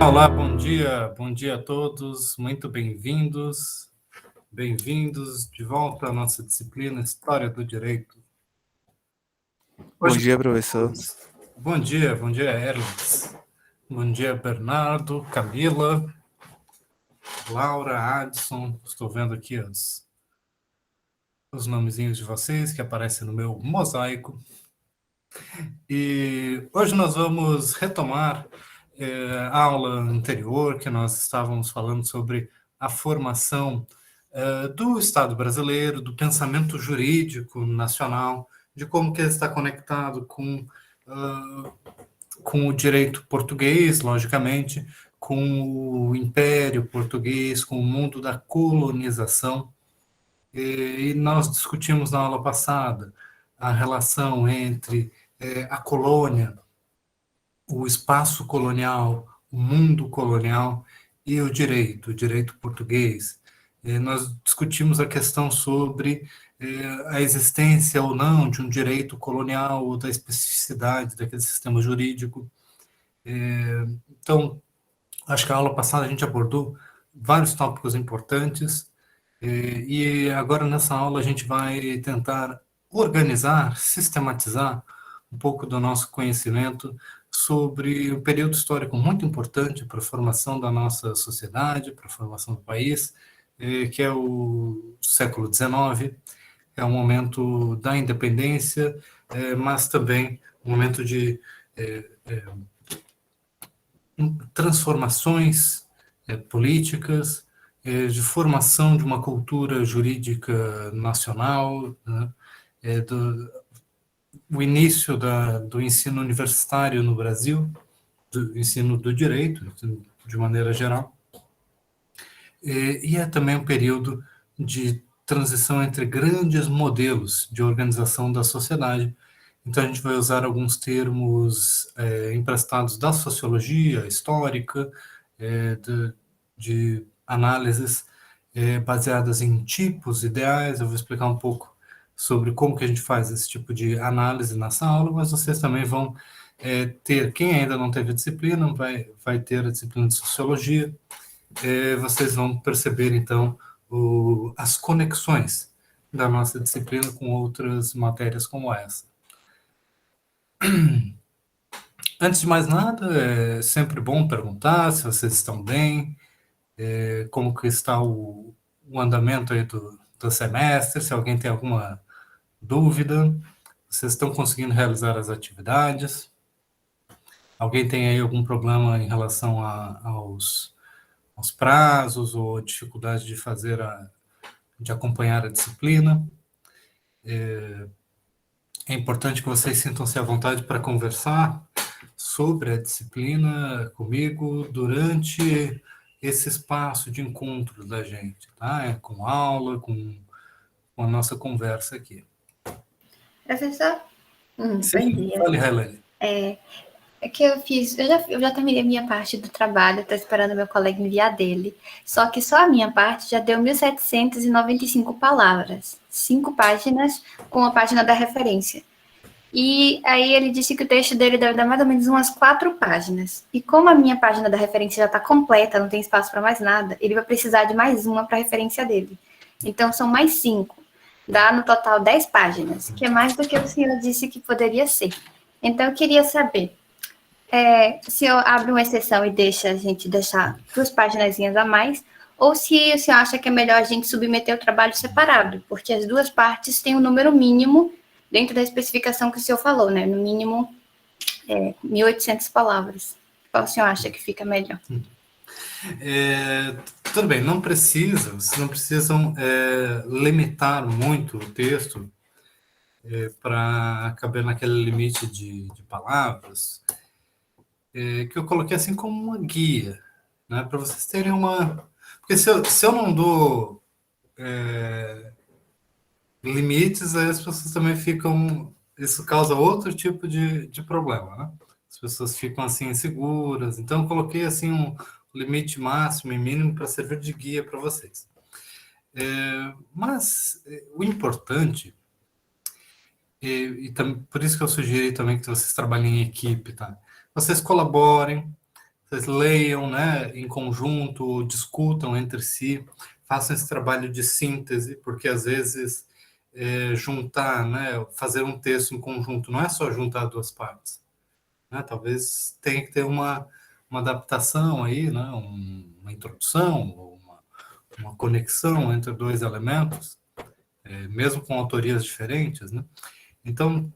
Olá, bom dia a todos, muito bem-vindos de volta à nossa disciplina História do Direito. Bom dia, professor. Bom dia, Erlis. Bom dia, Bernardo, Camila, Laura, Adson. Estou vendo aqui os nomezinhos de vocês que aparecem no meu mosaico. E hoje nós vamos retomar a aula anterior, que nós estávamos falando sobre a formação do Estado brasileiro, do pensamento jurídico nacional, de como que ele está conectado com o direito português, logicamente, com o Império Português, com o mundo da colonização. E nós discutimos na aula passada a relação entre a colônia, o espaço colonial, o mundo colonial e o direito português. Nós discutimos a questão sobre a existência ou não de um direito colonial ou da especificidade daquele sistema jurídico. Então, acho que a aula passada a gente abordou vários tópicos importantes e agora nessa aula a gente vai tentar organizar, sistematizar um pouco do nosso conhecimento sobre um período histórico muito importante para a formação da nossa sociedade, para a formação do país, que é o século XIX, é o momento da independência, mas também um momento de transformações políticas, de formação de uma cultura jurídica nacional, né? O início do ensino universitário no Brasil, do ensino do direito, de maneira geral, e é também um período de transição entre grandes modelos de organização da sociedade. Então, a gente vai usar alguns termos emprestados da sociologia histórica, de análises baseadas em tipos ideais. Eu vou explicar um pouco sobre como que a gente faz esse tipo de análise nessa aula, mas vocês também vão ter, quem ainda não teve disciplina, vai ter a disciplina de sociologia. Vocês vão perceber, então, as conexões da nossa disciplina com outras matérias como essa. Antes de mais nada, é sempre bom perguntar se vocês estão bem, como que está o andamento aí do semestre, se alguém tem alguma dúvida, vocês estão conseguindo realizar as atividades, alguém tem aí algum problema em relação aos prazos ou dificuldade de de acompanhar a disciplina. É importante que vocês sintam-se à vontade para conversar sobre a disciplina comigo durante esse espaço de encontro da gente, tá? Com aula, com a nossa conversa aqui. Professor? Bom dia. Fale, Helene. É que eu já terminei a minha parte do trabalho, estou esperando meu colega enviar dele. Só que só a minha parte já deu 1.795 palavras, 5 páginas com a página da referência. E aí ele disse que o texto dele deve dar mais ou menos umas 4 páginas. E como a minha página da referência já está completa, não tem espaço para mais nada, ele vai precisar de mais uma para a referência dele. Então são mais 5. Dá no total 10 páginas, que é mais do que o senhor disse que poderia ser. Então eu queria saber, se o senhor abre uma exceção e deixa a gente deixar 2 páginas a mais, ou se o senhor acha que é melhor a gente submeter o trabalho separado, porque as 2 partes têm um número mínimo dentro da especificação que o senhor falou, né? No mínimo 1.800 palavras. Qual o senhor acha que fica melhor? Tudo bem, vocês não precisam limitar muito o texto para caber naquele limite de palavras, que eu coloquei assim como uma guia, né, para vocês terem uma... Porque se eu não dou limites, aí as pessoas também ficam... Isso causa outro tipo de problema, né? As pessoas ficam assim inseguras. Então, eu coloquei assim um limite máximo e mínimo para servir de guia para vocês. Mas o importante, por isso que eu sugeri também que vocês trabalhem em equipe, tá? Vocês colaborem, vocês leiam, né, em conjunto, discutam entre si, façam esse trabalho de síntese, porque às vezes juntar, né, fazer um texto em conjunto não é só juntar duas partes, né? Talvez tenha que ter uma adaptação aí, né, uma introdução, uma conexão entre dois elementos, mesmo com autorias diferentes, né? Então,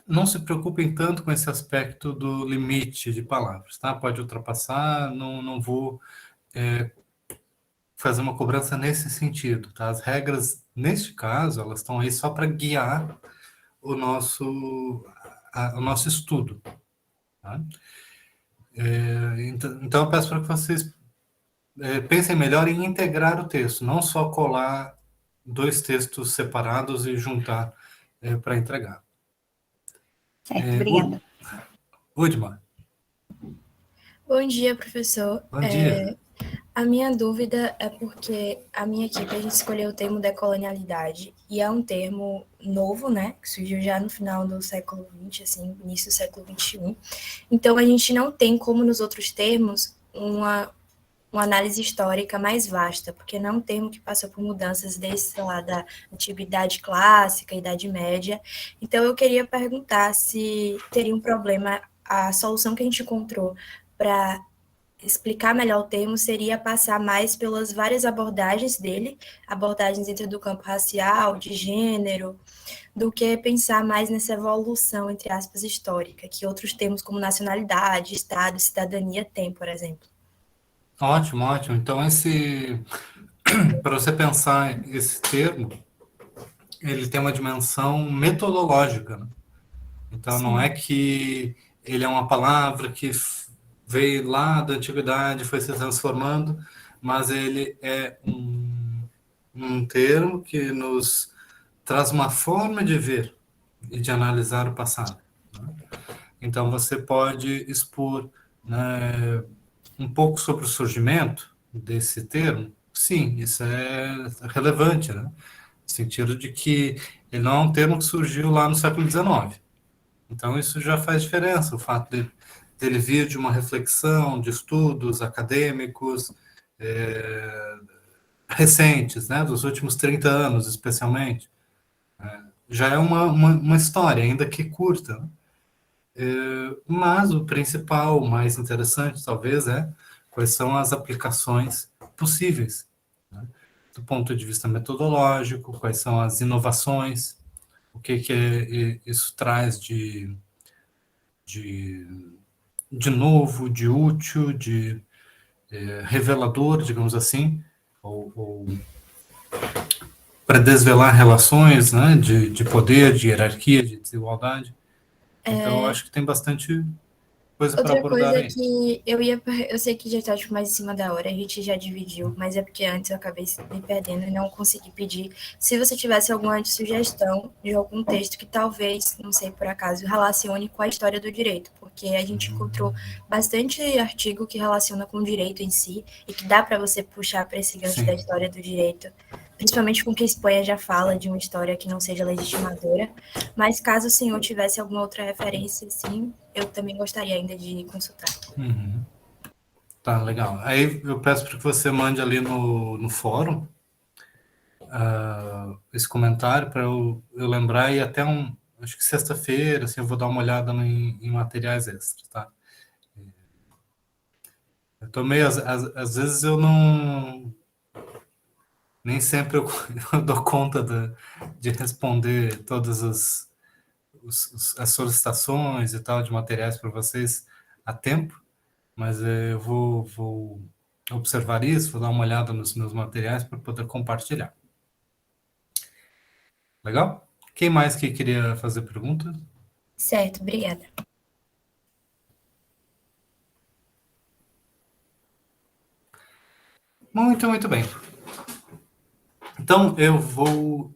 não se preocupem tanto com esse aspecto do limite de palavras, tá? Pode ultrapassar, não vou fazer uma cobrança nesse sentido, tá? As regras, neste caso, elas estão aí só para guiar o nosso estudo, tá? Então, eu peço para que vocês pensem melhor em integrar o texto, não só colar dois textos separados e juntar para entregar. Certo, obrigada. Udmar, Bom dia, professor. bom dia. A minha dúvida é porque a minha equipe, a gente escolheu o termo decolonialidade, e é um termo novo, né, que surgiu já no final do século XX, assim, início do século XXI. Então, a gente não tem, como nos outros termos, uma análise histórica mais vasta, porque não é um termo que passou por mudanças desde, sei lá, da Antiguidade Clássica, Idade Média. Então, eu queria perguntar se teria um problema, a solução que a gente encontrou para explicar melhor o termo seria passar mais pelas várias abordagens dele, abordagens dentro do campo racial, de gênero, do que pensar mais nessa evolução, entre aspas, histórica, que outros termos como nacionalidade, Estado, cidadania têm, por exemplo. Ótimo, ótimo. Então, para você pensar esse termo, ele tem uma dimensão metodológica, né? Então, não é que ele é uma palavra que veio lá da antiguidade, foi se transformando, mas ele é um termo que nos traz uma forma de ver e de analisar o passado, né? Então, você pode expor, né, um pouco sobre o surgimento desse termo. Sim, isso é relevante, né? No sentido de que ele não é um termo que surgiu lá no século XIX. Então, isso já faz diferença, o fato dele vir de uma reflexão, de estudos acadêmicos recentes, né, dos últimos 30 anos, especialmente. Já é uma história, ainda que curta, né? Mas o principal, o mais interessante, talvez, é quais são as aplicações possíveis, né? Do ponto de vista metodológico, quais são as inovações, o que isso traz de novo, de útil, de revelador, digamos assim, ou para desvelar relações, né, de poder, de hierarquia, de desigualdade. Então, eu acho que tem bastante coisa para Outra abordar coisa aí. que eu sei que já está tipo, mais em cima da hora, a gente já dividiu, mas é porque antes eu acabei me perdendo e não consegui pedir. Se você tivesse alguma sugestão de algum texto que talvez, não sei por acaso, relacione com a história do direito, porque a gente encontrou bastante artigo que relaciona com o direito em si e que dá para você puxar para esse gancho da história do direito, principalmente com que a Espanha já fala de uma história que não seja legitimadora. Mas caso o senhor tivesse alguma outra referência, assim, eu também gostaria ainda de consultar. Uhum. Tá, legal. Aí eu peço para que você mande ali no fórum esse comentário para eu lembrar, e até acho que sexta-feira, assim, eu vou dar uma olhada em materiais extras, tá? Eu tô meio, às vezes eu não, nem sempre eu dou conta de responder todas as solicitações e tal de materiais para vocês a tempo, mas eu vou observar isso, vou dar uma olhada nos meus materiais para poder compartilhar. Legal? Quem mais que queria fazer pergunta? Certo, obrigada. Muito bem. Então, eu vou...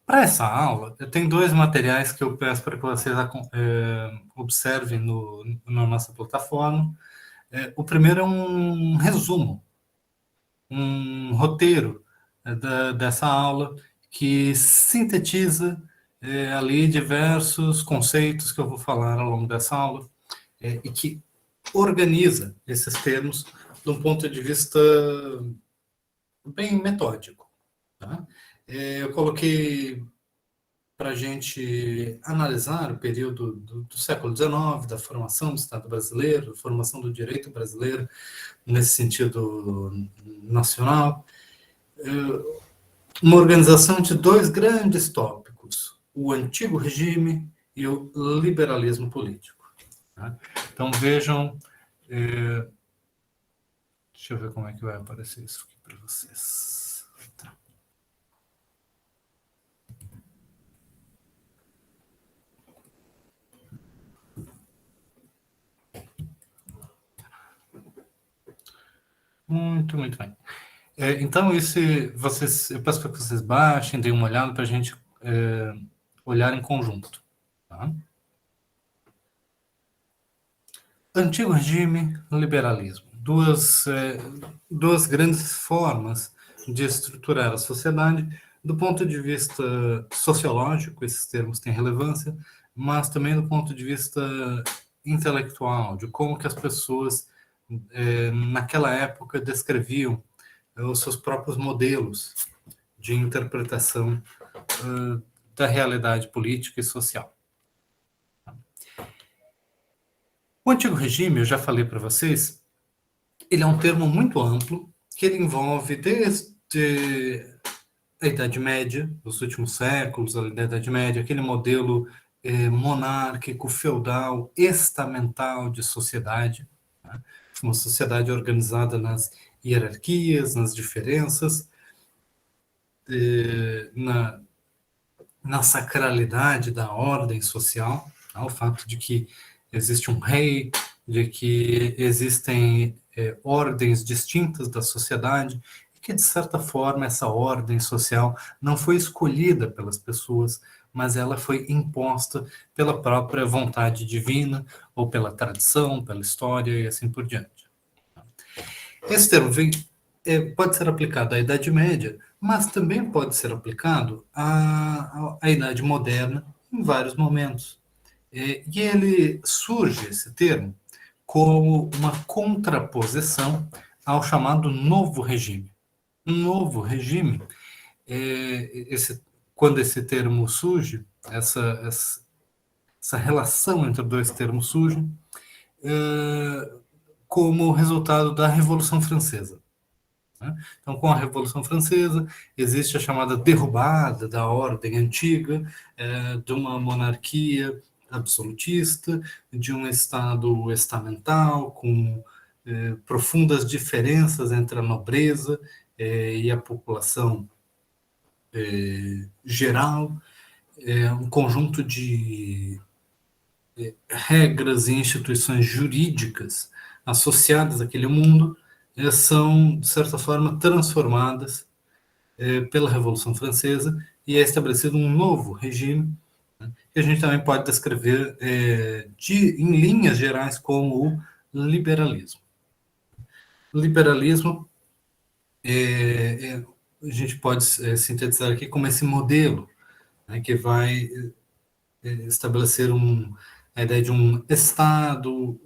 para essa aula, eu tenho dois materiais que eu peço para que vocês observem na nossa plataforma. O primeiro é um resumo, um roteiro dessa aula que sintetiza ali diversos conceitos que eu vou falar ao longo dessa aula e que organiza esses termos de um ponto de vista bem metódico. Tá? Eu coloquei para a gente analisar o período do século XIX, da formação do Estado brasileiro, da formação do direito brasileiro, nesse sentido nacional, uma organização de dois grandes tópicos, o antigo regime e o liberalismo político. Tá? Então, vejam, deixa eu ver como é que vai aparecer isso aqui para vocês. Tá. Muito, muito bem. Então, eu peço para que vocês baixem, deem uma olhada para a gente olhar em conjunto. Tá? Antigo regime, liberalismo. Duas grandes formas de estruturar a sociedade. Do ponto de vista sociológico, esses termos têm relevância, mas também do ponto de vista intelectual, de como que as pessoas, naquela época, descreviam os seus próprios modelos de interpretação da realidade política e social. O antigo regime, eu já falei para vocês, ele é um termo muito amplo, que ele envolve desde a Idade Média, os últimos séculos, a Idade Média, aquele modelo monárquico, feudal, estamental de sociedade, né? Uma sociedade organizada nas hierarquias, nas diferenças, na sacralidade da ordem social, tá? O fato de que existe um rei, de que existem ordens distintas da sociedade, e que, de certa forma, essa ordem social não foi escolhida pelas pessoas, mas ela foi imposta pela própria vontade divina, ou pela tradição, pela história, e assim por diante. Esse termo pode ser aplicado à Idade Média, mas também pode ser aplicado à Idade Moderna, em vários momentos. E ele surge, esse termo, como uma contraposição ao chamado Novo Regime. Um novo regime, quando esse termo surge, essa relação entre dois termos surge, como resultado da Revolução Francesa. Então, com a Revolução Francesa, existe a chamada derrubada da ordem antiga, de uma monarquia absolutista, de um Estado estamental, com profundas diferenças entre a nobreza e a população geral, um conjunto de regras e instituições jurídicas associadas àquele mundo são, de certa forma, transformadas pela Revolução Francesa e é estabelecido um novo regime, né, que a gente também pode descrever em linhas gerais como o liberalismo. O liberalismo a gente pode sintetizar aqui como esse modelo, né, que vai estabelecer a ideia de um Estado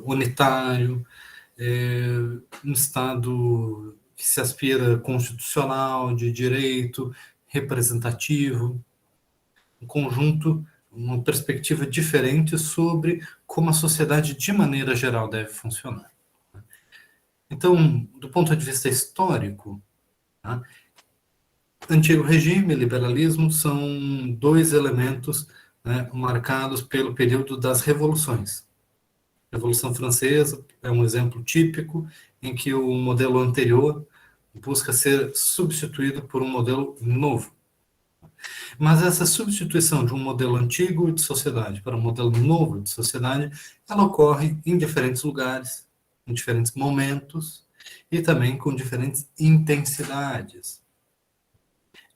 unitário, um Estado que se aspira constitucional, de direito, representativo, um conjunto, uma perspectiva diferente sobre como a sociedade, de maneira geral, deve funcionar. Então, do ponto de vista histórico, tá, antigo regime e liberalismo são dois elementos, né, marcados pelo período das revoluções. A Revolução Francesa é um exemplo típico em que o modelo anterior busca ser substituído por um modelo novo. Mas essa substituição de um modelo antigo de sociedade para um modelo novo de sociedade, ela ocorre em diferentes lugares, em diferentes momentos e também com diferentes intensidades.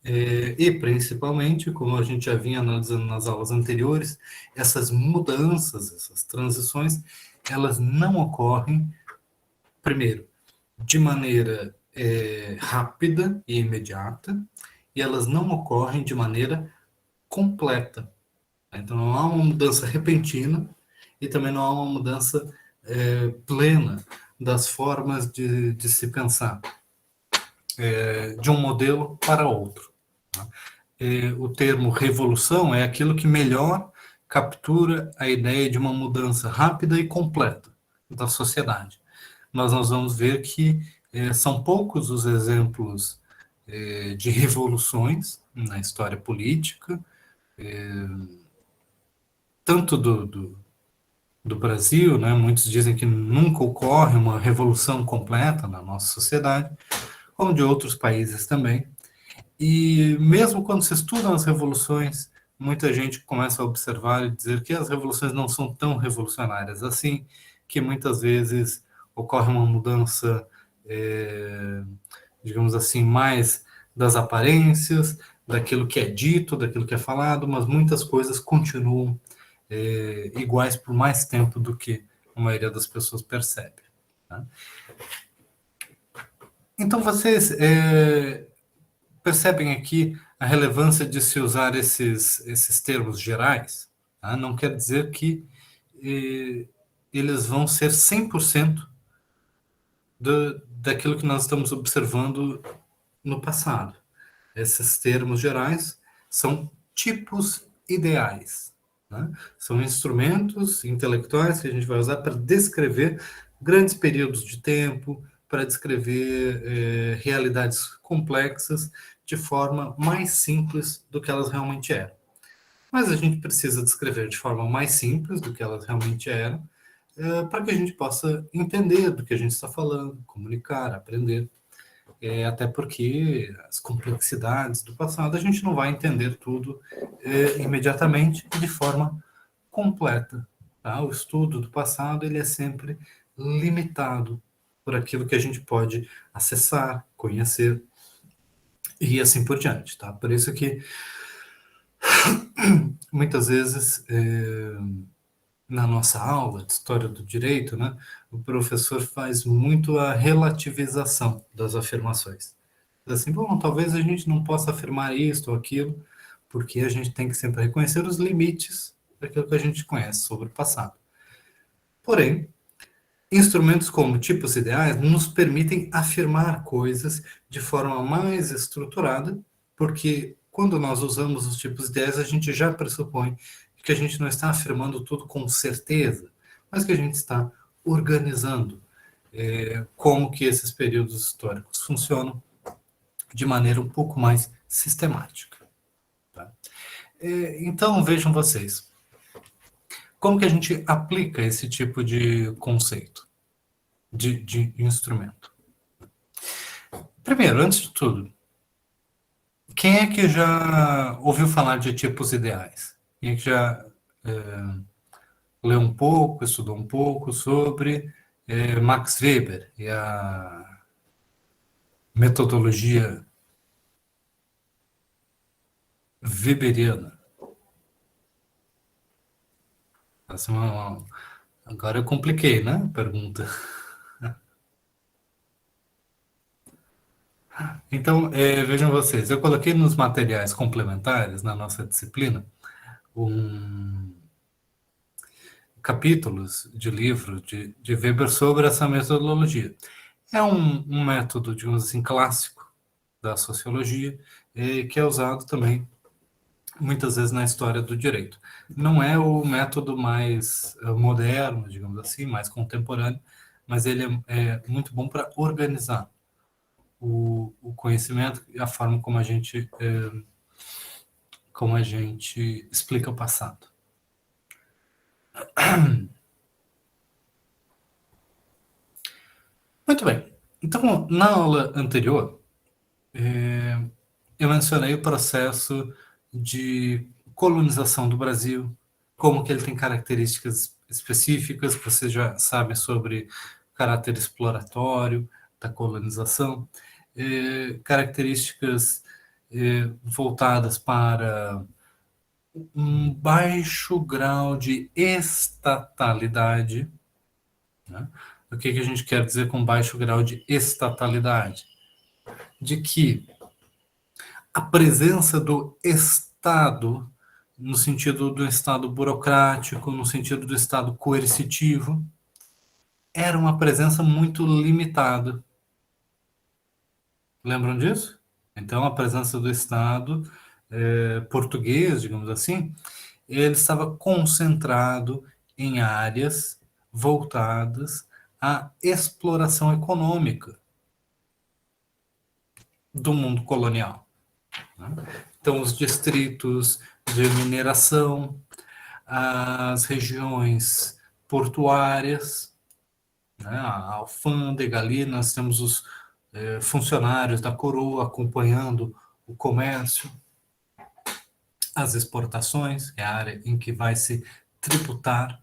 E, principalmente, como a gente já vinha analisando nas aulas anteriores, essas mudanças, essas transições, elas não ocorrem, primeiro, de maneira rápida e imediata, e elas não ocorrem de maneira completa. Então, não há uma mudança repentina e também não há uma mudança plena das formas de se pensar, de um modelo para outro. Tá? O termo revolução é aquilo que melhor captura a ideia de uma mudança rápida e completa da sociedade. Nós vamos ver que são poucos os exemplos de revoluções na história política, tanto do Brasil, né? Muitos dizem que nunca ocorre uma revolução completa na nossa sociedade, como de outros países também. E mesmo quando se estudam as revoluções, muita gente começa a observar e dizer que as revoluções não são tão revolucionárias assim, que muitas vezes ocorre uma mudança, digamos assim, mais das aparências, daquilo que é dito, daquilo que é falado, mas muitas coisas continuam iguais por mais tempo do que a maioria das pessoas percebe. Tá? Então, vocês percebem aqui a relevância de se usar esses termos gerais? Tá? Não quer dizer que eles vão ser 100% daquilo que nós estamos observando no passado. Esses termos gerais são tipos ideais. Né? São instrumentos intelectuais que a gente vai usar para descrever grandes períodos de tempo, para descrever realidades complexas de forma mais simples do que elas realmente eram. Mas a gente precisa descrever de forma mais simples do que elas realmente eram, para que a gente possa entender do que a gente está falando, comunicar, aprender. Até porque as complexidades do passado a gente não vai entender tudo imediatamente e de forma completa. Tá? O estudo do passado ele é sempre limitado por aquilo que a gente pode acessar, conhecer e assim por diante. Tá? Por isso que muitas vezes na nossa aula de História do Direito, né, o professor faz muito a relativização das afirmações. Diz assim, bom, talvez a gente não possa afirmar isto ou aquilo, porque a gente tem que sempre reconhecer os limites daquilo que a gente conhece sobre o passado. Porém, instrumentos como tipos ideais nos permitem afirmar coisas de forma mais estruturada, porque quando nós usamos os tipos ideais, a gente já pressupõe que a gente não está afirmando tudo com certeza, mas que a gente está organizando como que esses períodos históricos funcionam de maneira um pouco mais sistemática. Tá? Então, vejam vocês, como que a gente aplica esse tipo de conceito, de instrumento? Primeiro, antes de tudo, quem é que já ouviu falar de tipos ideais? Quem é que já leu um pouco, estudou um pouco sobre Max Weber e a metodologia weberiana? Agora eu compliquei, né? A pergunta. Então, vejam vocês, eu coloquei nos materiais complementares na nossa disciplina capítulos de livro de Weber sobre essa metodologia. É um método, digamos assim, clássico da sociologia, que é usado também muitas vezes na história do direito. Não é o método mais moderno, digamos assim, mais contemporâneo, mas ele é muito bom para organizar o conhecimento e a forma como a gente explica o passado. Muito bem. Então, na aula anterior, eu mencionei o processo de colonização do Brasil, como que ele tem características específicas, que vocês já sabem sobre o caráter exploratório da colonização, características voltadas para um baixo grau de estatalidade. Né? O que a gente quer dizer com baixo grau de estatalidade? De que a presença do Estado, no sentido do Estado burocrático, no sentido do Estado coercitivo, era uma presença muito limitada. Lembram disso? Então, a presença do Estado português, digamos assim, ele estava concentrado em áreas voltadas à exploração econômica do mundo colonial, né? Então, os distritos de mineração, as regiões portuárias, né, a alfândega ali, nós temos os funcionários da coroa acompanhando o comércio, as exportações, que é a área em que vai se tributar,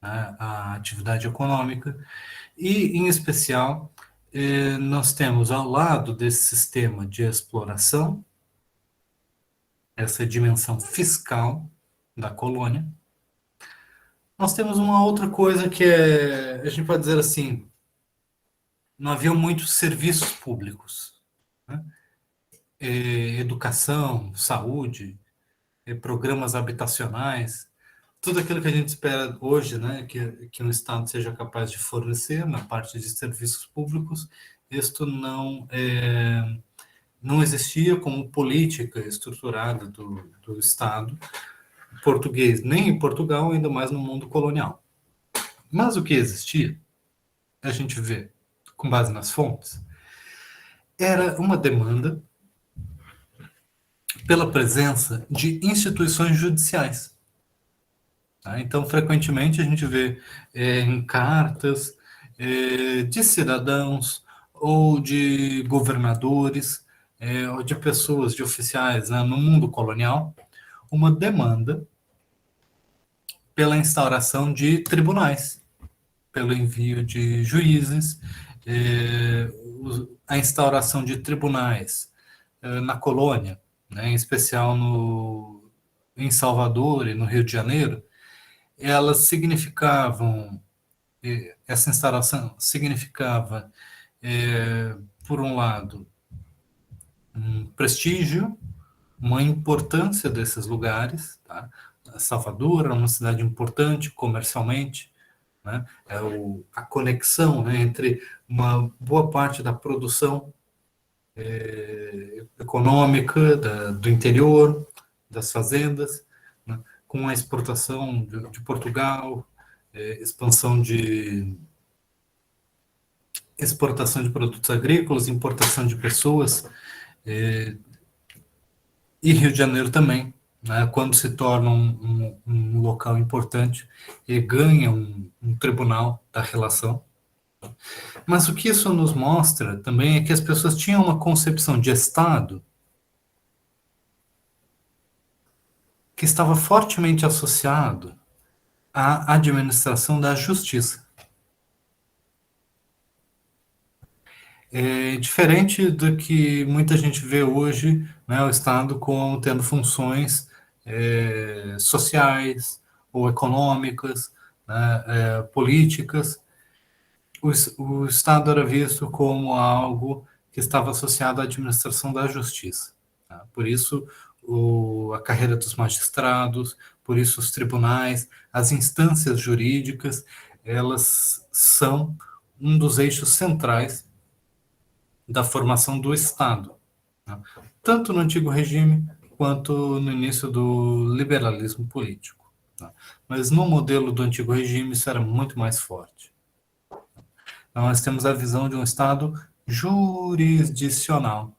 né, a atividade econômica, e, em especial, nós temos ao lado desse sistema de exploração, essa dimensão fiscal da colônia, nós temos uma outra coisa que a gente pode dizer assim, não havia muitos serviços públicos, né? Educação, saúde, programas habitacionais, tudo aquilo que a gente espera hoje, né, que um Estado seja capaz de fornecer na parte de serviços públicos, isto não existia como política estruturada do Estado português, nem em Portugal, ainda mais no mundo colonial. Mas o que existia, a gente vê, com base nas fontes, era uma demanda pela presença de instituições judiciais. Tá? Então, frequentemente, a gente vê em cartas de cidadãos ou de governadores ou de pessoas, de oficiais, né, no mundo colonial, uma demanda pela instauração de tribunais, pelo envio de juízes, a instauração de tribunais na colônia, né, em especial em Salvador e no Rio de Janeiro, elas significavam, essa instalação significava, por um lado, um prestígio, uma importância desses lugares, tá? Salvador é uma cidade importante comercialmente, né? A conexão, né, entre uma boa parte da produção econômica do interior, das fazendas, né, com a exportação de Portugal, expansão de exportação de produtos agrícolas, importação de pessoas, e Rio de Janeiro também, né, quando se torna um local importante e ganha um tribunal da relação. Mas o que isso nos mostra também é que as pessoas tinham uma concepção de Estado que estava fortemente associado à administração da justiça. Diferente do que muita gente vê hoje, né, o Estado como tendo funções sociais ou econômicas, né, políticas, o Estado era visto como algo que estava associado à administração da justiça. Tá? Por isso, a carreira dos magistrados, por isso os tribunais, as instâncias jurídicas, elas são um dos eixos centrais da formação do Estado, né? Tanto no antigo regime quanto no início do liberalismo político. Tá? Mas no modelo do antigo regime isso era muito mais forte. Então, nós temos a visão de um Estado jurisdicional.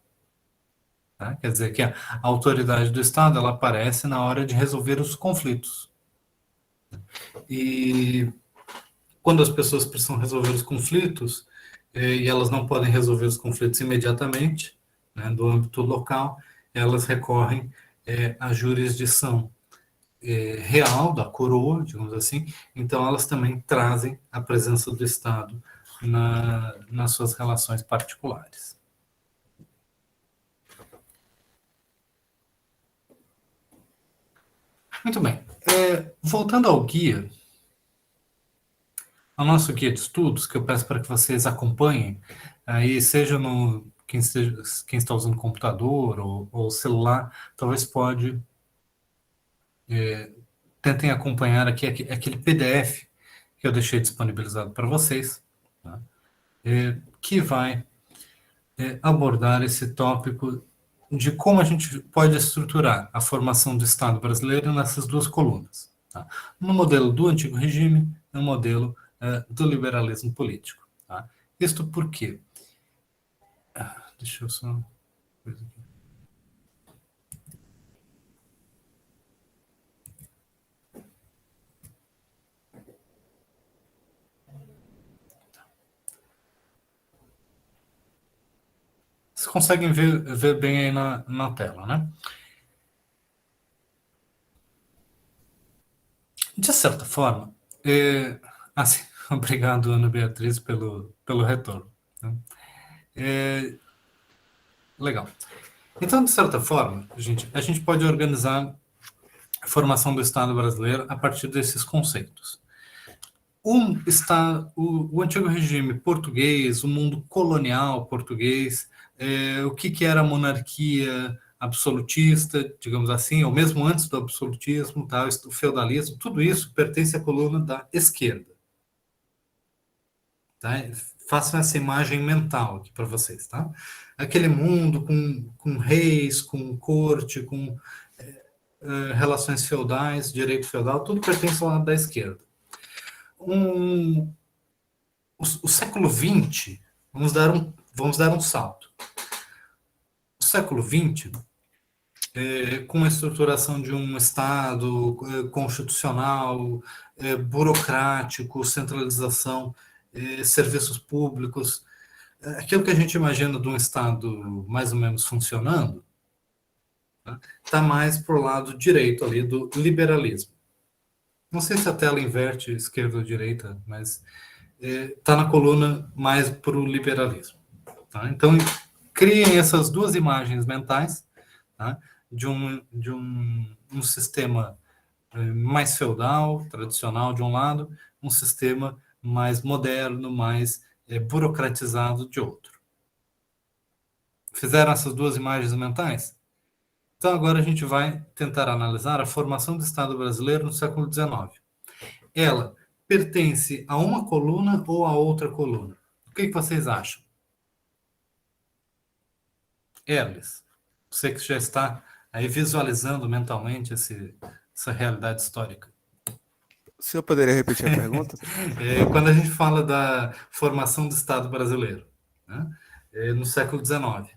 Tá? Quer dizer que a autoridade do Estado ela aparece na hora de resolver os conflitos. E quando as pessoas precisam resolver os conflitos, e elas não podem resolver os conflitos imediatamente, né, do âmbito local, elas recorrem à jurisdição real da coroa, digamos assim, então elas também trazem a presença do Estado nas suas relações particulares. Muito bem. Voltando ao guia, ao nosso guia de estudos, que eu peço para que vocês acompanhem, aí seja quem está usando computador ou celular, talvez tentem acompanhar aqui aquele PDF que eu deixei disponibilizado para vocês, tá? Que vai abordar esse tópico de como a gente pode estruturar a formação do Estado brasileiro nessas duas colunas, tá? No modelo do antigo regime e no modelo do liberalismo político. Tá? Isto por quê? Deixa eu só... Vocês conseguem ver bem aí na tela, né? De certa forma, assim, obrigado, Ana Beatriz, pelo retorno. Né? Legal. Então, de certa forma, a gente pode organizar a formação do Estado brasileiro a partir desses conceitos. O antigo regime português, o mundo colonial português, o que era a monarquia absolutista, digamos assim, ou mesmo antes do absolutismo, tá? O feudalismo, tudo isso pertence à coluna da esquerda. Tá? Façam essa imagem mental aqui para vocês. Tá? Aquele mundo com reis, com corte, com relações feudais, direito feudal, tudo pertence ao lado da esquerda. O século XX, vamos dar um salto. O século XX, com a estruturação de um Estado constitucional, burocrático, centralização, serviços públicos, aquilo que a gente imagina de um Estado mais ou menos funcionando, está mais para o lado direito ali do liberalismo. Não sei se a tela inverte esquerda ou direita, mas está na coluna mais para o liberalismo. Tá? Então, criem essas duas imagens mentais, tá? de um sistema mais feudal, tradicional de um lado, um sistema mais moderno, mais burocratizado de outro. Fizeram essas duas imagens mentais? Então, agora a gente vai tentar analisar a formação do Estado brasileiro no século XIX. Ela pertence a uma coluna ou a outra coluna? O que vocês acham? Erles, você que já está aí visualizando mentalmente essa realidade histórica. O senhor poderia repetir a pergunta? Quando a gente fala da formação do Estado brasileiro, né, no século XIX,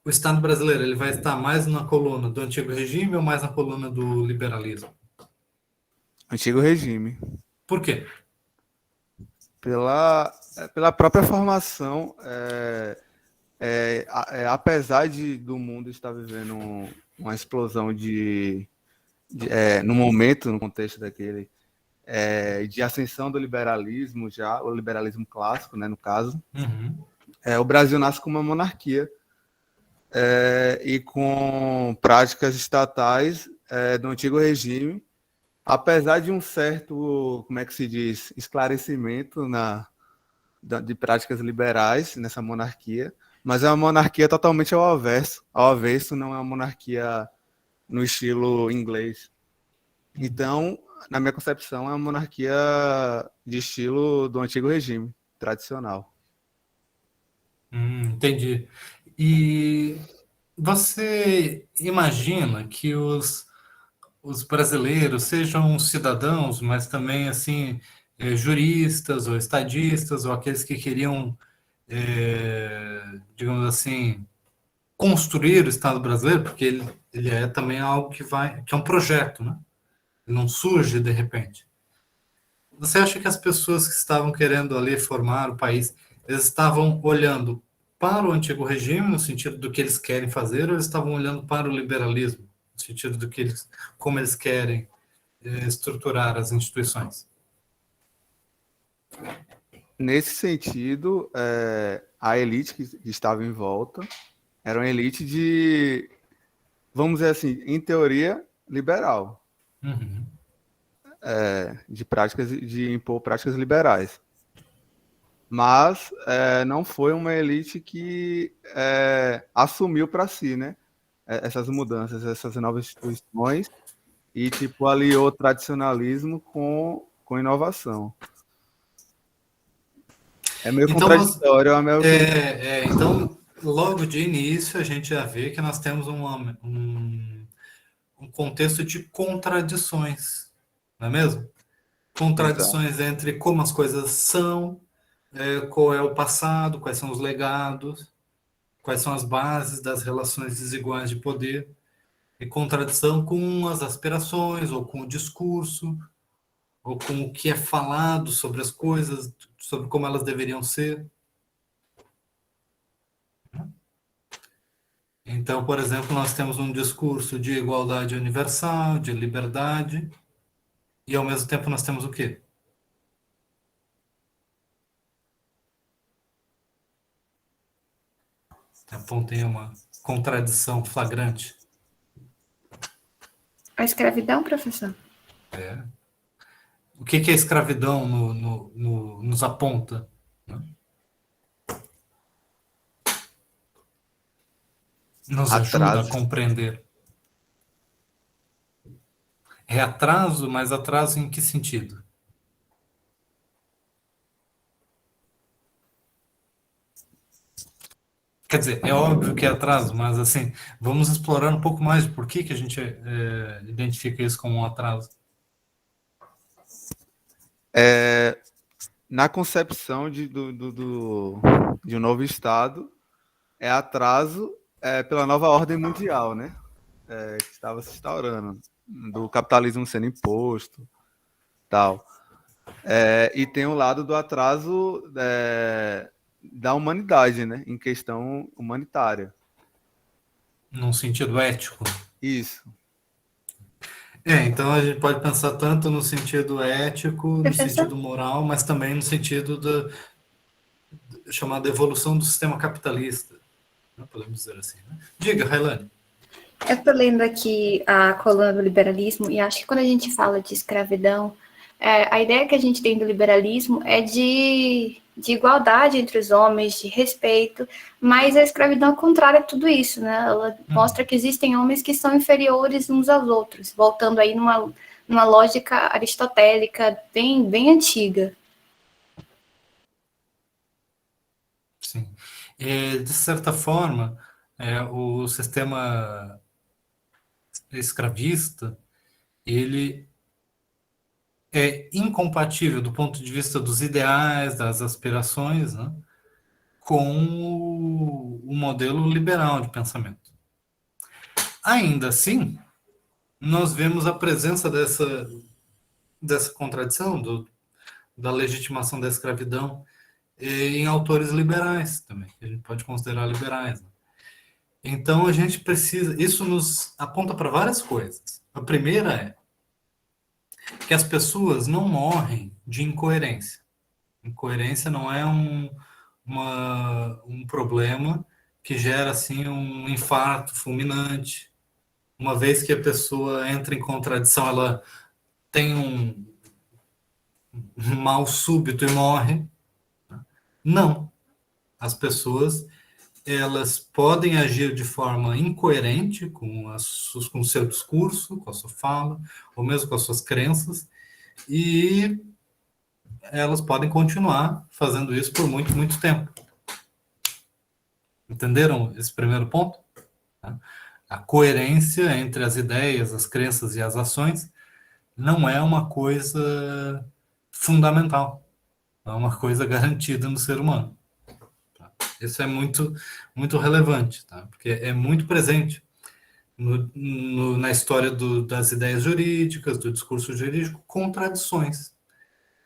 o Estado brasileiro ele vai estar mais na coluna do antigo regime ou mais na coluna do liberalismo? Antigo regime. Por quê? Pela própria formação, apesar do mundo estar vivendo uma explosão no momento, no contexto daquele, de ascensão do liberalismo, já o liberalismo clássico, né, no caso, o Brasil nasce com uma monarquia e com práticas estatais do antigo regime, apesar de um certo, como é que se diz, esclarecimento de práticas liberais nessa monarquia, mas é uma monarquia totalmente ao avesso, não é uma monarquia no estilo inglês. Então, na minha concepção, é uma monarquia de estilo do antigo regime, tradicional. Entendi. E você imagina que os brasileiros sejam cidadãos, mas também assim juristas ou estadistas ou aqueles que queriam, digamos assim, construir o Estado brasileiro, porque ele é também algo que é um projeto, né? Ele não surge de repente. Você acha que as pessoas que estavam querendo ali formar o país, eles estavam olhando para o antigo regime, no sentido do que eles querem fazer, ou eles estavam olhando para o liberalismo, no sentido do que como eles querem estruturar as instituições? Nesse sentido, a elite que estava em volta era uma elite de, vamos dizer assim, em teoria, liberal. De impor práticas liberais. Mas não foi uma elite que assumiu para si, né, essas mudanças, essas novas instituições, e tipo aliou o tradicionalismo com com inovação. É meio Então, contraditório. Então, logo de início, a gente já vê que nós temos um contexto de contradições, não é mesmo? Contradições entre como as coisas são, qual é o passado, quais são os legados, quais são as bases das relações desiguais de poder, e contradição com as aspirações, ou com o discurso, ou com o que é falado sobre as coisas, sobre como elas deveriam ser. Então, por exemplo, nós temos um discurso de igualdade universal, de liberdade, e ao mesmo tempo nós temos o quê? Apontei uma contradição flagrante. A escravidão, professor? O que a escravidão nos aponta? Né? Nos ajuda a compreender. É atraso, mas atraso em que sentido? Quer dizer, é óbvio que é atraso, mas assim, vamos explorar um pouco mais de por que a gente identifica isso como um atraso. Na concepção de um novo Estado, é atraso pela nova ordem mundial, né? Que estava se instaurando, do capitalismo sendo imposto, tal. E tem o lado do atraso da humanidade, né? Em questão humanitária. Num sentido ético. Isso. Então a gente pode pensar tanto no sentido ético, no sentido moral, mas também no sentido da chamada evolução do sistema capitalista. Não podemos dizer assim, né? Diga, Railane. Eu estou lendo aqui a coluna do liberalismo e acho que quando a gente fala de escravidão, a ideia que a gente tem do liberalismo é de igualdade entre os homens, de respeito, mas a escravidão é contrária a tudo isso, né? Ela mostra que existem homens que são inferiores uns aos outros, voltando aí numa lógica aristotélica bem antiga. Sim. De certa forma, o sistema escravista, ele é incompatível do ponto de vista dos ideais, das aspirações, né, com o modelo liberal de pensamento. Ainda assim, nós vemos a presença dessa contradição, da legitimação da escravidão, em autores liberais também, que a gente pode considerar liberais. Né? Então, a gente precisa... Isso nos aponta para várias coisas. A primeira é que as pessoas não morrem de incoerência. Incoerência não é um problema que gera assim um infarto fulminante. Uma vez que a pessoa entra em contradição, ela tem um mal súbito e morre. Não. As pessoas, elas podem agir de forma incoerente com o seu discurso, com a sua fala, ou mesmo com as suas crenças, e elas podem continuar fazendo isso por muito, muito tempo. Entenderam esse primeiro ponto? A coerência entre as ideias, as crenças e as ações não é uma coisa fundamental, é uma coisa garantida no ser humano. Isso é muito, muito relevante, tá? Porque é muito presente na história das ideias jurídicas, do discurso jurídico, contradições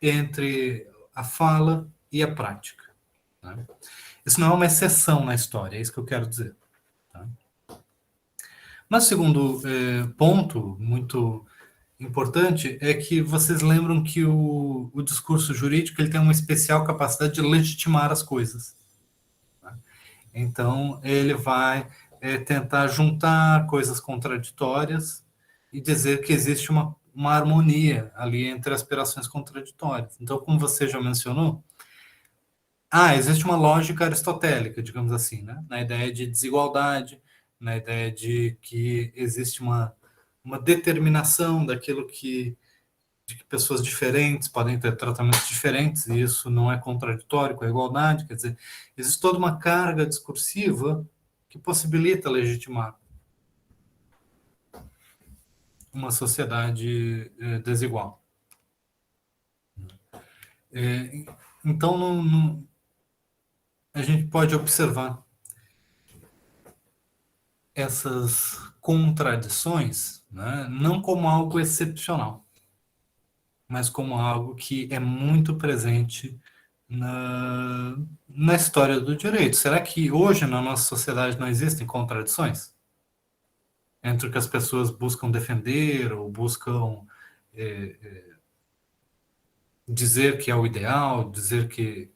entre a fala e a prática. Né? Isso não é uma exceção na história, é isso que eu quero dizer. Tá? Mas o segundo ponto muito importante é que vocês lembram que o discurso jurídico ele tem uma especial capacidade de legitimar as coisas. Tá? Então, ele vai tentar juntar coisas contraditórias e dizer que existe uma harmonia ali entre aspirações contraditórias. Então, como você já mencionou, existe uma lógica aristotélica, digamos assim, né? Na ideia de desigualdade, na ideia de que existe uma determinação daquilo que de que pessoas diferentes podem ter tratamentos diferentes, e isso não é contraditório com a igualdade, quer dizer, existe toda uma carga discursiva que possibilita legitimar uma sociedade desigual. Então, a gente pode observar essas contradições, né, não como algo excepcional, mas como algo que é muito presente na história do direito. Será que hoje na nossa sociedade não existem contradições entre o que as pessoas buscam defender ou buscam dizer que é o ideal, dizer que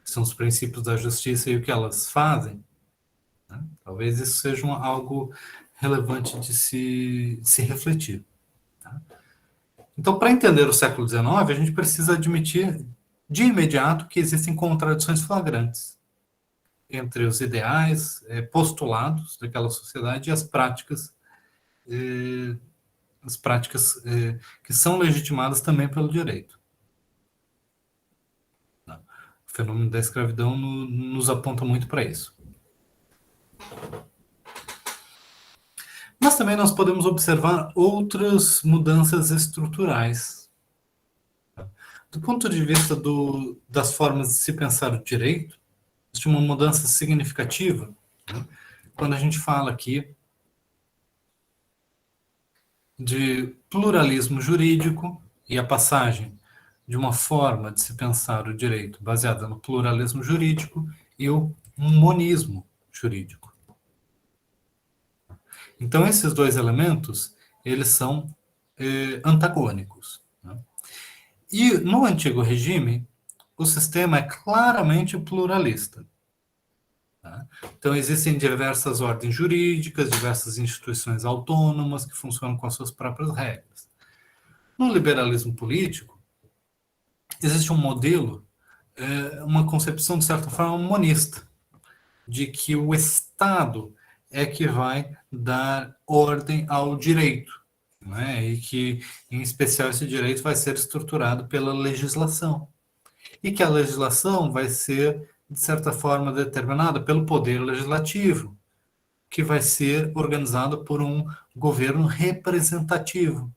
são os princípios da justiça e o que elas fazem? Né? Talvez isso seja algo relevante de se refletir. Tá? Então, para entender o século XIX, a gente precisa admitir de imediato que existem contradições flagrantes entre os ideais postulados daquela sociedade e as práticas que são legitimadas também pelo direito. O fenômeno da escravidão nos aponta muito para isso. Mas também nós podemos observar outras mudanças estruturais. Do ponto de vista das formas de se pensar o direito, existe uma mudança significativa, né, quando a gente fala aqui de pluralismo jurídico e a passagem de uma forma de se pensar o direito baseada no pluralismo jurídico e o monismo jurídico. Então, esses dois elementos, eles são antagônicos. Né? E no antigo regime, o sistema é claramente pluralista. Tá? Então, existem diversas ordens jurídicas, diversas instituições autônomas que funcionam com as suas próprias regras. No liberalismo político, existe um modelo, uma concepção, de certa forma, monista, de que o Estado é que vai dar ordem ao direito, né? E que, em especial, esse direito vai ser estruturado pela legislação. E que a legislação vai ser, de certa forma, determinada pelo poder legislativo, que vai ser organizado por um governo representativo.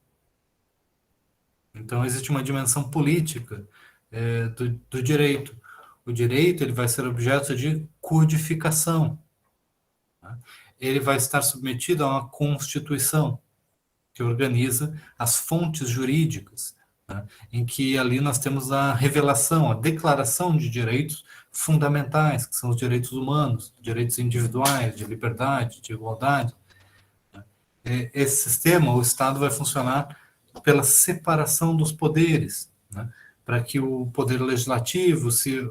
Então, existe uma dimensão política do direito. O direito ele vai ser objeto de codificação. Tá? Ele vai estar submetido a uma Constituição, que organiza as fontes jurídicas, né, em que ali nós temos a revelação, a declaração de direitos fundamentais, que são os direitos humanos, direitos individuais, de liberdade, de igualdade. Esse sistema, o Estado vai funcionar pela separação dos poderes, né, para que o poder legislativo se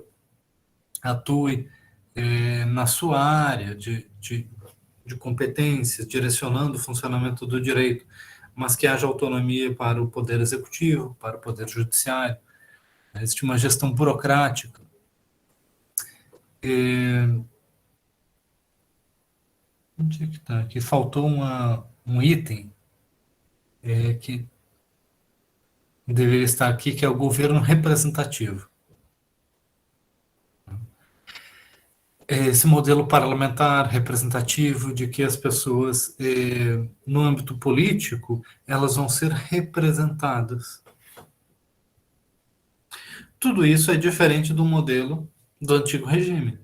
atue na sua área de competência, direcionando o funcionamento do direito, mas que haja autonomia para o poder executivo, para o poder judiciário. Existe uma gestão burocrática. Onde é que está? Aqui faltou um item que deveria estar aqui, que é o governo representativo. Esse modelo parlamentar representativo de que as pessoas, no âmbito político, elas vão ser representadas. Tudo isso é diferente do modelo do antigo regime.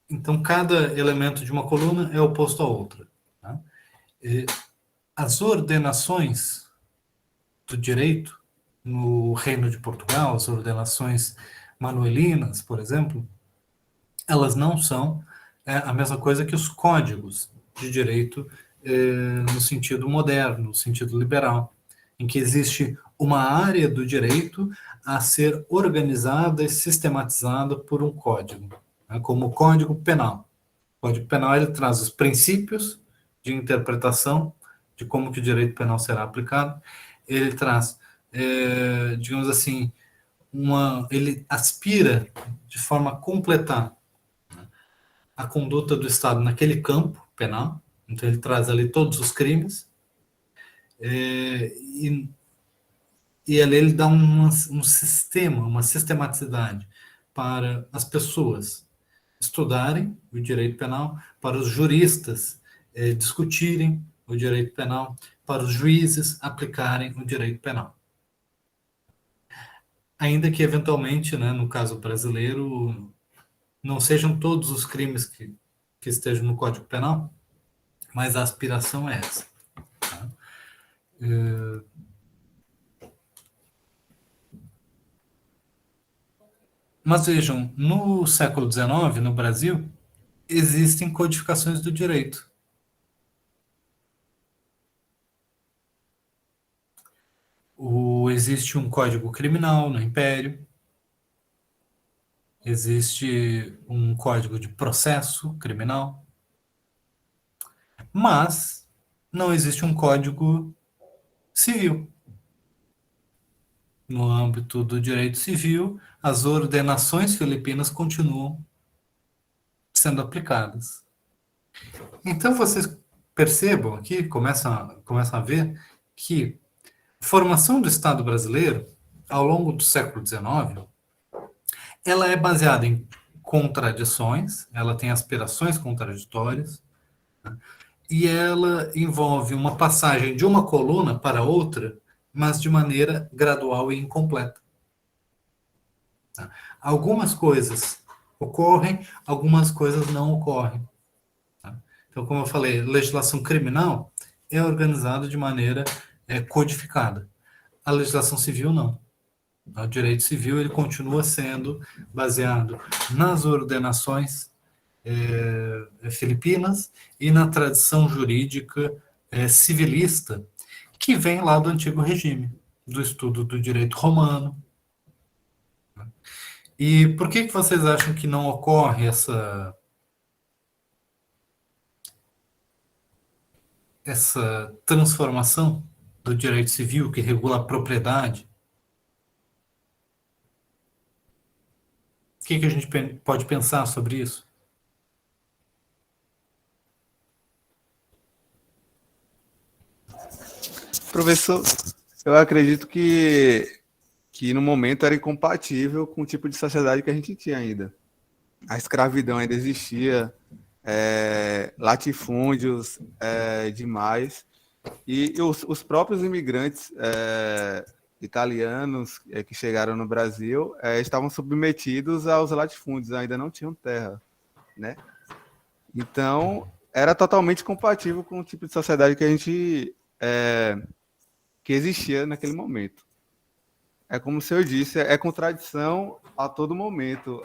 Então, cada elemento de uma coluna é oposto à outra. Tá? As ordenações do direito no Reino de Portugal, as ordenações manuelinas, por exemplo, elas não são a mesma coisa que os códigos de direito no sentido moderno, no sentido liberal, em que existe uma área do direito a ser organizada e sistematizada por um código, né, como o Código Penal. O Código Penal ele traz os princípios de interpretação de como que o direito penal será aplicado, ele traz, digamos assim, ele aspira de forma a completar a conduta do Estado naquele campo penal, então ele traz ali todos os crimes, E a lei ele dá um sistema, uma sistematicidade para as pessoas estudarem o direito penal, para os juristas discutirem o direito penal, para os juízes aplicarem o direito penal. Ainda que, eventualmente, né, no caso brasileiro, não sejam todos os crimes que estejam no Código Penal, mas a aspiração é essa. Tá? Mas vejam, no século XIX, no Brasil, existem codificações do direito. Existe um código criminal no Império, existe um código de processo criminal, mas não existe um código civil. No âmbito do direito civil, as ordenações filipinas continuam sendo aplicadas. Então, vocês percebam aqui, começam a ver que a formação do Estado brasileiro, ao longo do século XIX, ela é baseada em contradições, ela tem aspirações contraditórias, né? E ela envolve uma passagem de uma coluna para outra, mas de maneira gradual e incompleta. Tá? Algumas coisas ocorrem, algumas coisas não ocorrem. Tá? Então, como eu falei, legislação criminal é organizada de maneira codificada. A legislação civil, não. O direito civil ele continua sendo baseado nas ordenações filipinas e na tradição jurídica civilista que vem lá do antigo regime, do estudo do direito romano. E por que vocês acham que não ocorre essa transformação do direito civil que regula a propriedade? O que a gente pode pensar sobre isso? Professor, eu acredito que no momento era incompatível com o tipo de sociedade que a gente tinha ainda. A escravidão ainda existia, latifúndios demais, e os próprios imigrantes italianos que chegaram no Brasil estavam submetidos aos latifúndios, ainda não tinham terra, né? Então, era totalmente compatível com o tipo de sociedade que a gente que existia naquele momento. É como o senhor disse, é contradição a todo momento.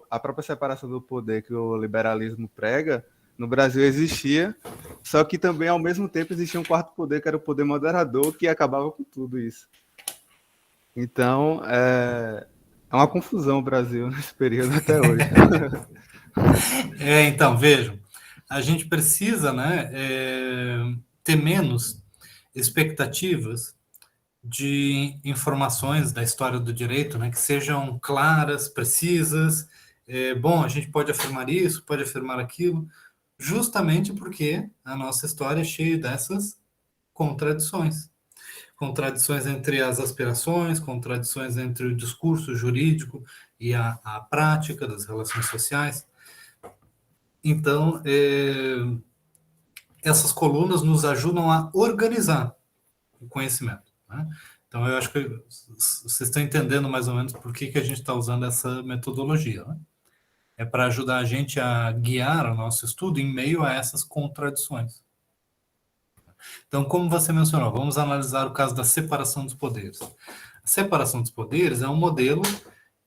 A própria separação do poder que o liberalismo prega, no Brasil existia, só que também, ao mesmo tempo, existia um quarto poder, que era o poder moderador, que acabava com tudo isso. Então, é uma confusão o Brasil nesse período até hoje. Então, vejam, a gente precisa, né, ter menos expectativas de informações da história do direito, né, que sejam claras, precisas. Bom, a gente pode afirmar isso, pode afirmar aquilo, justamente porque a nossa história é cheia dessas contradições. Contradições entre as aspirações, contradições entre o discurso jurídico e a prática das relações sociais. Então, essas colunas nos ajudam a organizar o conhecimento, né? Então, eu acho que vocês estão entendendo mais ou menos por que a gente está usando essa metodologia, né? É para ajudar a gente a guiar o nosso estudo em meio a essas contradições. Então, como você mencionou, vamos analisar o caso da separação dos poderes. A separação dos poderes é um modelo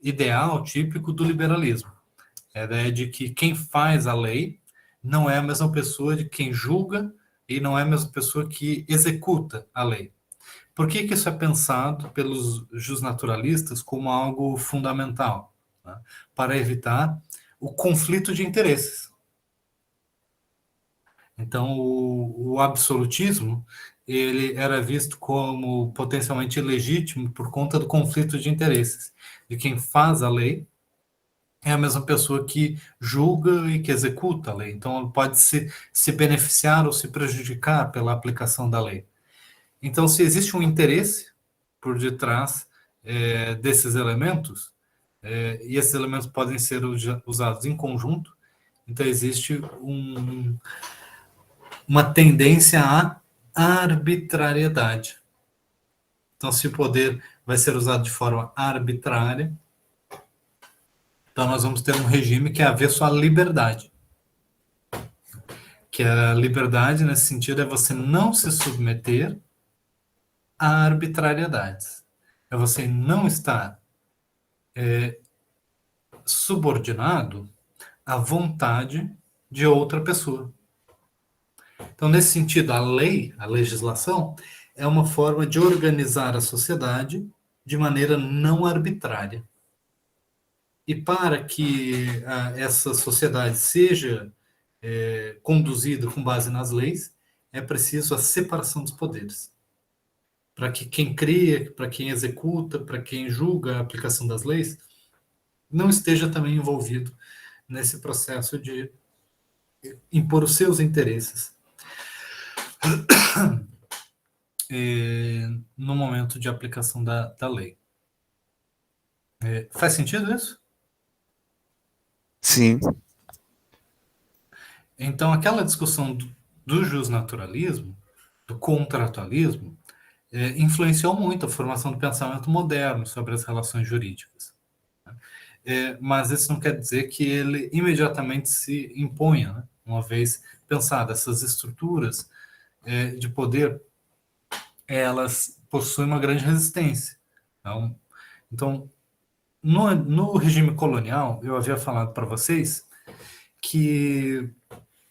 ideal, típico do liberalismo. É a ideia de que quem faz a lei não é a mesma pessoa de quem julga e não é a mesma pessoa que executa a lei. Por que isso é pensado pelos justnaturalistas como algo fundamental? Né? Para evitar o conflito de interesses. Então, o absolutismo ele era visto como potencialmente ilegítimo por conta do conflito de interesses de quem faz a lei é a mesma pessoa que julga e que executa a lei. Então, ela pode se beneficiar ou se prejudicar pela aplicação da lei. Então, se existe um interesse por detrás desses elementos, e esses elementos podem ser usados em conjunto, então existe uma tendência à arbitrariedade. Então, se o poder vai ser usado de forma arbitrária, então nós vamos ter um regime que é avesso à liberdade. Que a liberdade, nesse sentido, é você não se submeter a arbitrariedades. É você não estar subordinado à vontade de outra pessoa. Então, nesse sentido, a lei, a legislação, é uma forma de organizar a sociedade de maneira não arbitrária. E para que essa sociedade seja conduzida com base nas leis, é preciso a separação dos poderes. Para que quem cria, para quem executa, para quem julga a aplicação das leis, não esteja também envolvido nesse processo de impor os seus interesses no momento de aplicação da lei. Faz sentido isso? Sim. Então, aquela discussão do justnaturalismo, do contratualismo, influenciou muito a formação do pensamento moderno sobre as relações jurídicas. Mas isso não quer dizer que ele imediatamente se imponha, né? Uma vez pensadas essas estruturas de poder, elas possuem uma grande resistência. Então no regime colonial, eu havia falado para vocês que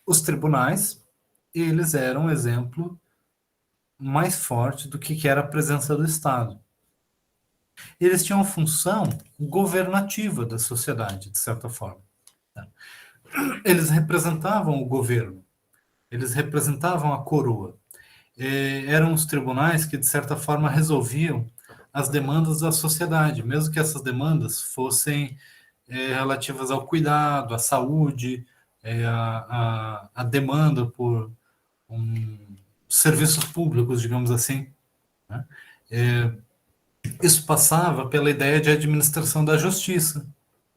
os tribunais, eles eram um exemplo mais forte do que era a presença do Estado. Eles tinham função governativa da sociedade, de certa forma. Eles representavam o governo, eles representavam a coroa. Eram os tribunais que, de certa forma, resolviam as demandas da sociedade, mesmo que essas demandas fossem relativas ao cuidado, à saúde, a demanda por serviços públicos, digamos assim, né? Isso passava pela ideia de administração da justiça,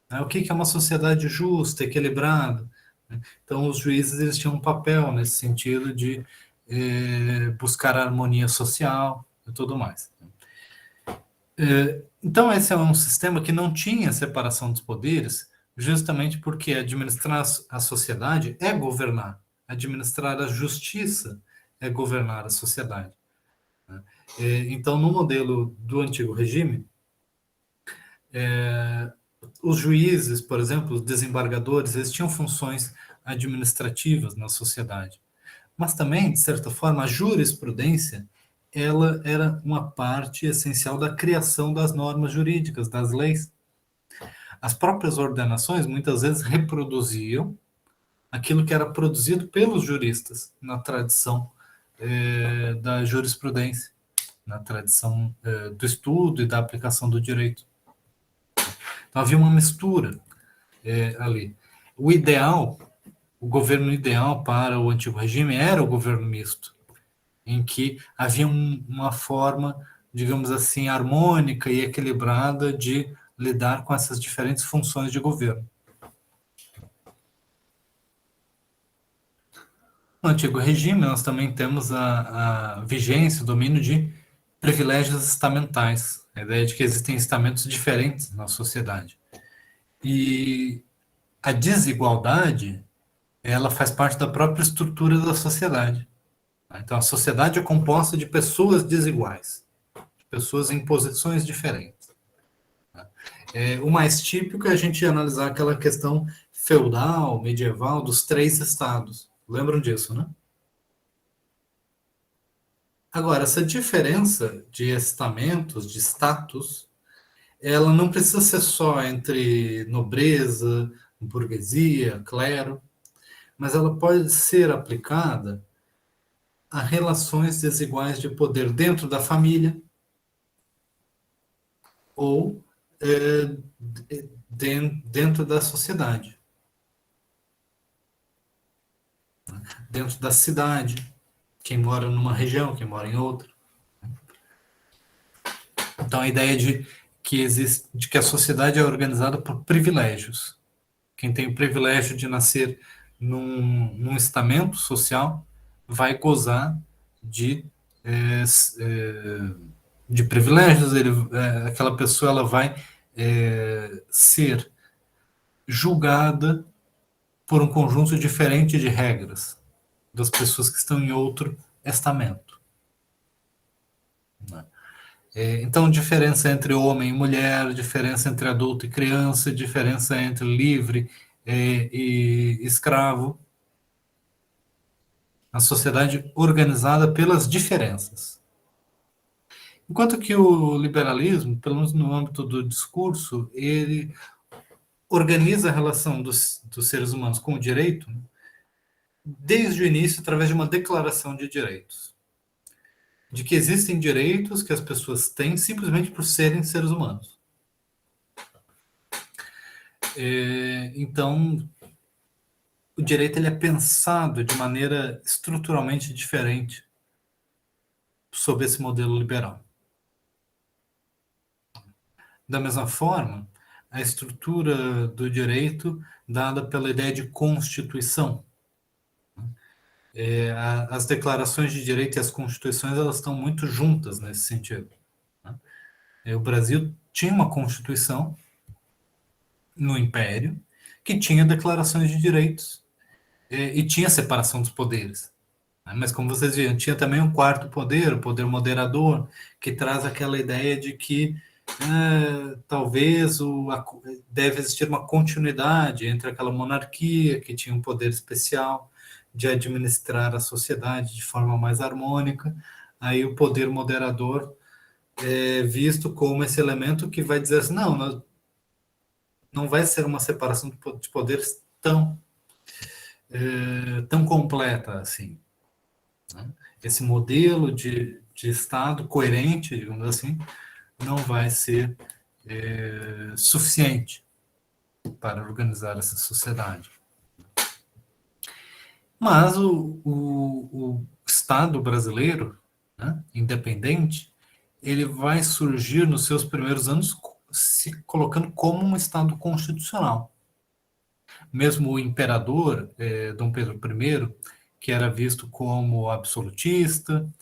né? O que é uma sociedade justa, equilibrada, né? Então, os juízes eles tinham um papel nesse sentido de buscar a harmonia social e tudo mais. Então, esse é um sistema que não tinha separação dos poderes, justamente porque administrar a sociedade é governar, administrar a justiça é governar a sociedade. Então, no modelo do antigo regime, os juízes, por exemplo, os desembargadores, eles tinham funções administrativas na sociedade. Mas também, de certa forma, a jurisprudência ela era uma parte essencial da criação das normas jurídicas, das leis. As próprias ordenações, muitas vezes, reproduziam aquilo que era produzido pelos juristas na tradição da jurisprudência, na tradição do estudo e da aplicação do direito. Então, havia uma mistura ali. O ideal, o governo ideal para o antigo regime era o governo misto, em que havia uma forma, digamos assim, harmônica e equilibrada de lidar com essas diferentes funções de governo. No antigo regime, nós também temos a vigência, o domínio de privilégios estamentais, a ideia de que existem estamentos diferentes na sociedade. E a desigualdade, ela faz parte da própria estrutura da sociedade. Então, a sociedade é composta de pessoas desiguais, de pessoas em posições diferentes. O mais típico é a gente analisar aquela questão feudal, medieval, dos 3 estados. Lembram disso, né? Agora, essa diferença de estamentos, de status, ela não precisa ser só entre nobreza, burguesia, clero, mas ela pode ser aplicada a relações desiguais de poder dentro da família ou dentro da sociedade, dentro da cidade, quem mora numa região, quem mora em outra. Então, a ideia de que a sociedade é organizada por privilégios. Quem tem o privilégio de nascer num estamento social vai gozar de, de privilégios. Aquela pessoa ela vai ser julgada por um conjunto diferente de regras das pessoas que estão em outro estamento. Então, diferença entre homem e mulher, diferença entre adulto e criança, diferença entre livre e escravo. A sociedade organizada pelas diferenças. Enquanto que o liberalismo, pelo menos no âmbito do discurso, ele organiza a relação dos seres humanos com o direito desde o início através de uma declaração de direitos. De que existem direitos que as pessoas têm simplesmente por serem seres humanos. Então, o direito ele é pensado de maneira estruturalmente diferente sob esse modelo liberal. Da mesma forma, a estrutura do direito dada pela ideia de Constituição. As declarações de direito e as constituições elas estão muito juntas nesse sentido. O Brasil tinha uma Constituição no Império que tinha declarações de direitos e tinha separação dos poderes. Mas, como vocês viram, tinha também um quarto poder, o poder moderador, que traz aquela ideia de que talvez deve existir uma continuidade entre aquela monarquia que tinha um poder especial de administrar a sociedade de forma mais harmônica, aí o poder moderador é visto como esse elemento que vai dizer assim, não vai ser uma separação de poderes tão completa assim. Esse modelo de Estado coerente, digamos assim, não vai ser suficiente para organizar essa sociedade. Mas o Estado brasileiro, né, independente, ele vai surgir nos seus primeiros anos se colocando como um Estado constitucional. Mesmo o imperador, Dom Pedro I, que era visto como absolutista,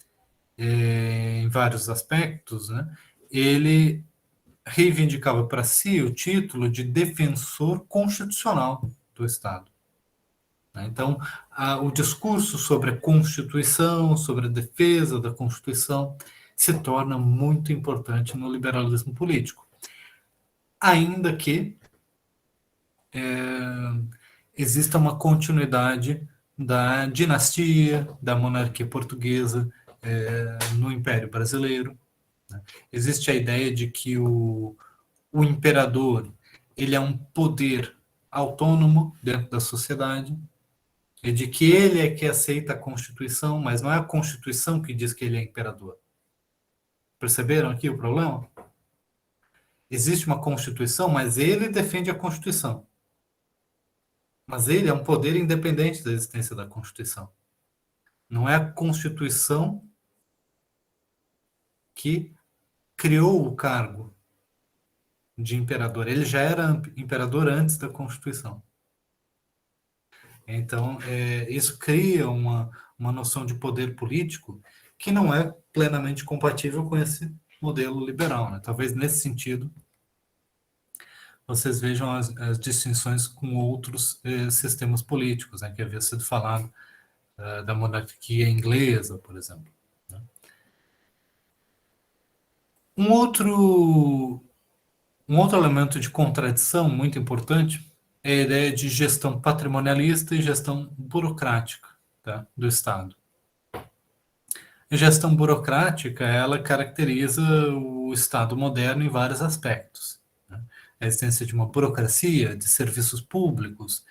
em vários aspectos, né, ele reivindicava para si o título de defensor constitucional do Estado. Então, o discurso sobre a Constituição, sobre a defesa da Constituição, se torna muito importante no liberalismo político. Ainda que exista uma continuidade da dinastia, da monarquia portuguesa no Império Brasileiro. Existe a ideia de que o imperador ele é um poder autônomo dentro da sociedade, e de que ele é que aceita a Constituição, mas não é a Constituição que diz que ele é imperador. Perceberam aqui o problema? Existe uma Constituição, mas ele defende a Constituição. Mas ele é um poder independente da existência da Constituição. Não é a Constituição que criou o cargo de imperador. Ele já era imperador antes da Constituição. Então, isso cria uma noção de poder político que não é plenamente compatível com esse modelo liberal. Né? Talvez, nesse sentido, vocês vejam as distinções com outros sistemas políticos, né? Que havia sido falado da monarquia inglesa, por exemplo. Né? Um outro elemento de contradição muito importante é a ideia de gestão patrimonialista e gestão burocrática, tá, do Estado. A gestão burocrática, ela caracteriza o Estado moderno em vários aspectos. Né? A existência de uma burocracia, de serviços públicos,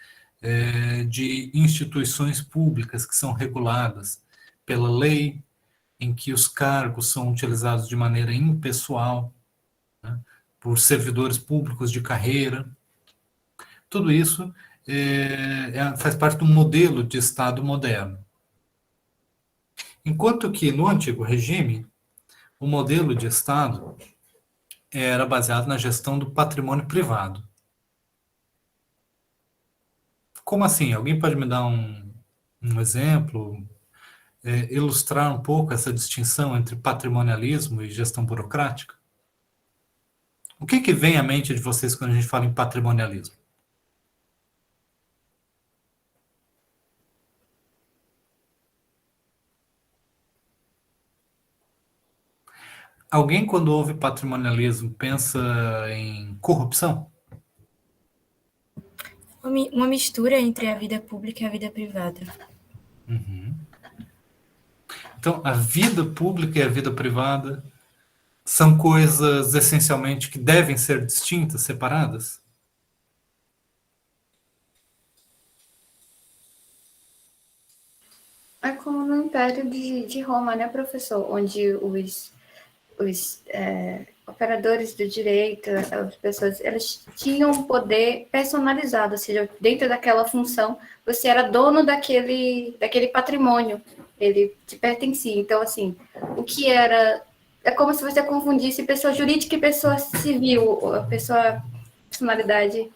de instituições públicas que são reguladas pela lei, em que os cargos são utilizados de maneira impessoal, né, por servidores públicos de carreira. Tudo isso faz parte do modelo de Estado moderno. Enquanto que no antigo regime, o modelo de Estado era baseado na gestão do patrimônio privado. Como assim? Alguém pode me dar um exemplo, ilustrar um pouco essa distinção entre patrimonialismo e gestão burocrática? O que vem à mente de vocês quando a gente fala em patrimonialismo? Alguém, quando ouve patrimonialismo, pensa em corrupção? Uma mistura entre a vida pública e a vida privada. Uhum. Então, a vida pública e a vida privada são coisas, essencialmente, que devem ser distintas, separadas? É como no Império de Roma, né, professor? Onde os operadores do direito, as pessoas, elas tinham um poder personalizado, ou seja, dentro daquela função, você era dono daquele patrimônio, ele te pertencia. Então, assim, o que era... É como se você confundisse pessoa jurídica e pessoa civil, a personalidade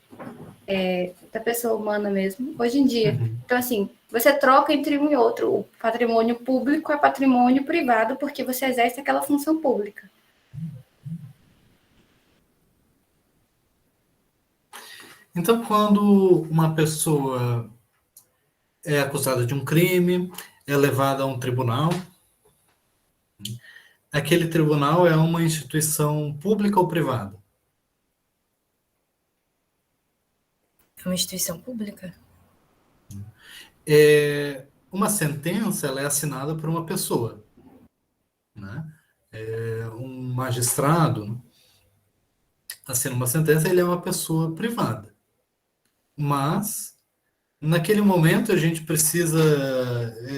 da pessoa humana mesmo, hoje em dia. Uhum. Então, assim, você troca entre um e outro. O patrimônio público é patrimônio privado porque você exerce aquela função pública. Então, quando uma pessoa é acusada de um crime, é levada a um tribunal, aquele tribunal é uma instituição pública ou privada? É uma instituição pública? Uma sentença ela é assinada por uma pessoa, né? Um magistrado assina uma sentença, ele é uma pessoa privada. Mas, naquele momento, a gente precisa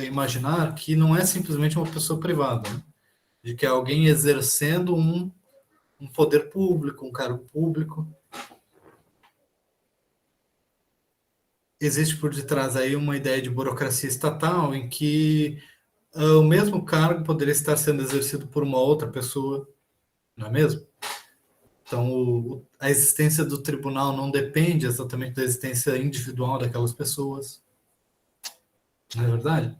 imaginar que não é simplesmente uma pessoa privada, né? De que é alguém exercendo um poder público, um cargo público. Existe por detrás aí uma ideia de burocracia estatal em que o mesmo cargo poderia estar sendo exercido por uma outra pessoa, não é mesmo? Então, a existência do tribunal não depende exatamente da existência individual daquelas pessoas. Não é verdade?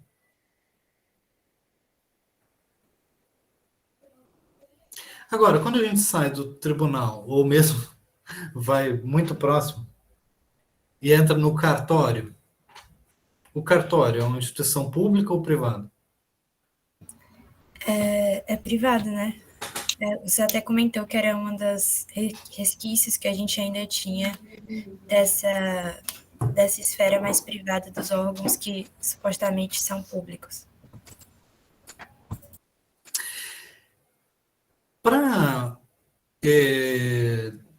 Agora, quando a gente sai do tribunal, ou mesmo vai muito próximo, e entra no cartório, o cartório é uma instituição pública ou privada? É privado, né? Você até comentou que era uma das resquícios que a gente ainda tinha dessa esfera mais privada dos órgãos que supostamente são públicos. Para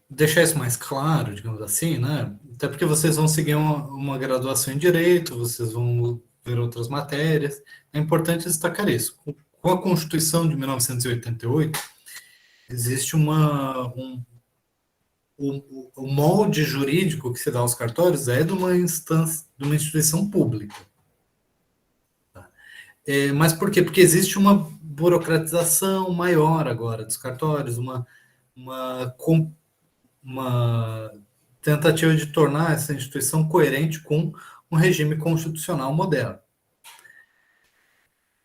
deixar isso mais claro, digamos assim, né? Até porque vocês vão seguir uma graduação em Direito, vocês vão ver outras matérias, é importante destacar isso. Com a Constituição de 1988, existe o molde jurídico que se dá aos cartórios é de uma instância, de uma instituição pública. Mas por quê? Porque existe uma burocratização maior agora dos cartórios, uma tentativa de tornar essa instituição coerente com um regime constitucional moderno.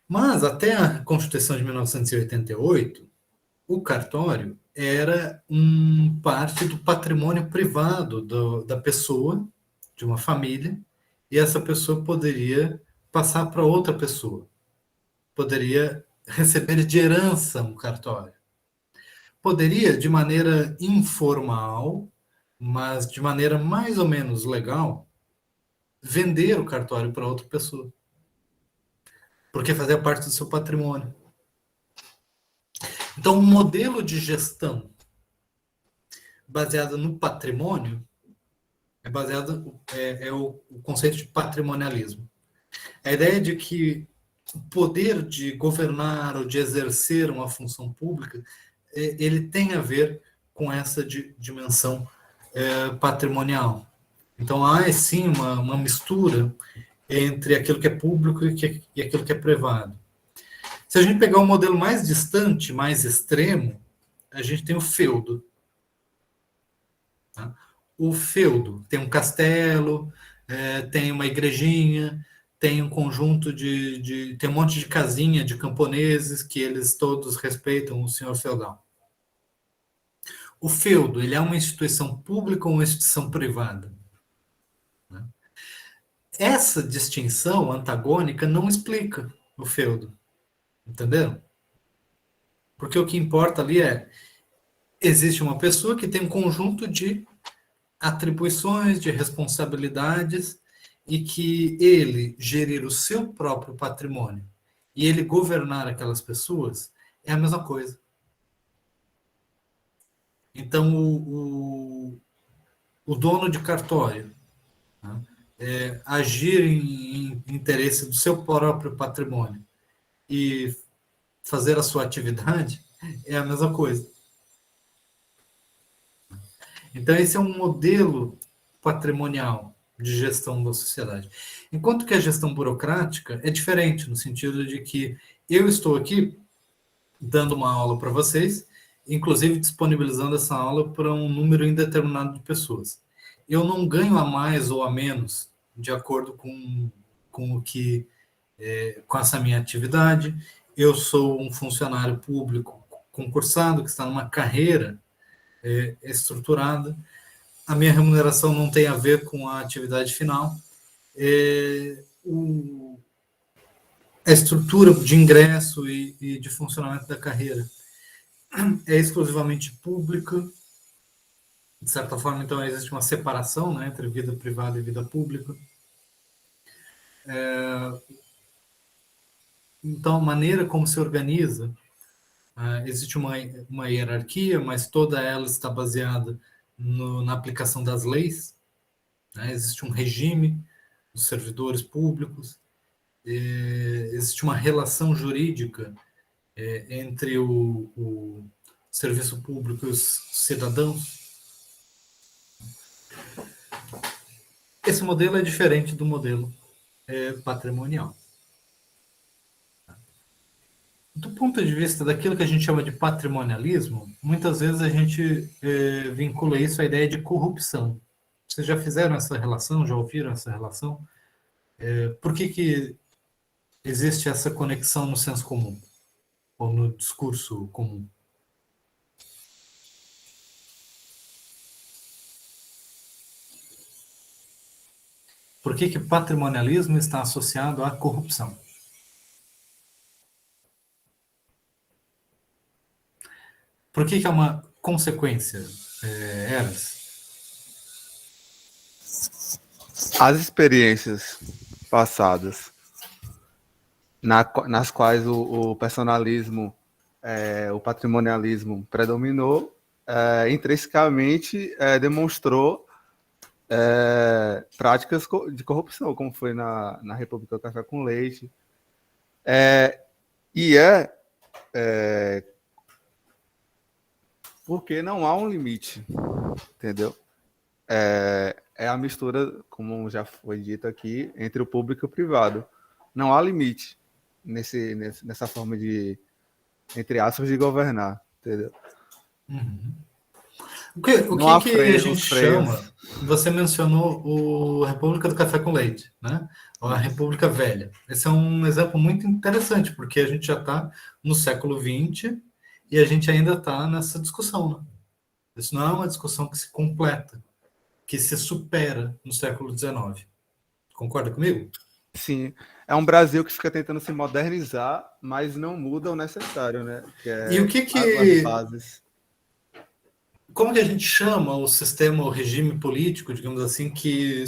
Mas até a Constituição de 1988, o cartório era parte do patrimônio privado da pessoa, de uma família, e essa pessoa poderia passar para outra pessoa. Poderia receber de herança um cartório. Poderia, de maneira informal, mas de maneira mais ou menos legal, vender o cartório para outra pessoa. Porque fazia parte do seu patrimônio. Então, um modelo de gestão baseado no patrimônio é o conceito de patrimonialismo. A ideia de que o poder de governar ou de exercer uma função pública, ele tem a ver com essa dimensão patrimonial. Então, há, sim, uma mistura entre aquilo que é público e aquilo que é privado. Se a gente pegar um modelo mais distante, mais extremo, a gente tem o feudo. Tá? O feudo tem um castelo, tem uma igrejinha, tem um conjunto tem um monte de casinha de camponeses que eles todos respeitam o senhor feudal. O feudo, ele é uma instituição pública ou uma instituição privada? Né? Essa distinção antagônica não explica o feudo. Entenderam? Porque o que importa ali existe uma pessoa que tem um conjunto de atribuições, de responsabilidades, e que ele gerir o seu próprio patrimônio e ele governar aquelas pessoas é a mesma coisa. Então, o dono de cartório, né, agir em interesse do seu próprio patrimônio e fazer a sua atividade é a mesma coisa. Então, esse é um modelo patrimonial de gestão da sociedade. Enquanto que a gestão burocrática é diferente, no sentido de que eu estou aqui dando uma aula para vocês, inclusive disponibilizando essa aula para um número indeterminado de pessoas. Eu não ganho a mais ou a menos de acordo com o que com essa minha atividade. Eu sou um funcionário público concursado que está numa carreira estruturada. A minha remuneração não tem a ver com a atividade final. A estrutura de ingresso e de funcionamento da carreira é exclusivamente pública. De certa forma, então, existe uma separação, né, entre vida privada e vida pública. Então, a maneira como se organiza, existe uma hierarquia, mas toda ela está baseada na aplicação das leis. Né? Existe um regime dos servidores públicos, existe uma relação jurídica entre o serviço público e os cidadãos. Esse modelo é diferente do modelo patrimonial. Do ponto de vista daquilo que a gente chama de patrimonialismo, muitas vezes a gente vincula isso à ideia de corrupção. Vocês já fizeram essa relação? Já ouviram essa relação? Por que existe essa conexão no senso comum? Ou no discurso comum? Por que patrimonialismo está associado à corrupção? Por que é uma consequência, Eras? As experiências passadas, nas quais o personalismo, o patrimonialismo predominou, intrinsecamente demonstrou práticas de corrupção, como foi na República do Café com Leite. Porque não há um limite, entendeu? É a mistura, como já foi dito aqui, entre o público e o privado. Não há limite nessa forma de, entre aspas, de governar, entendeu? Uhum. O que a gente chama? Você mencionou a República do Café com Leite, né? Ou a República Velha. Esse é um exemplo muito interessante, porque a gente já está no século XX e a gente ainda está nessa discussão. Né? Isso não é uma discussão que se completa, que se supera no século XIX. Concorda comigo? Sim. É um Brasil que fica tentando se modernizar, mas não muda o necessário, né? E o que as bases. Como que a gente chama o sistema, o regime político, digamos assim, que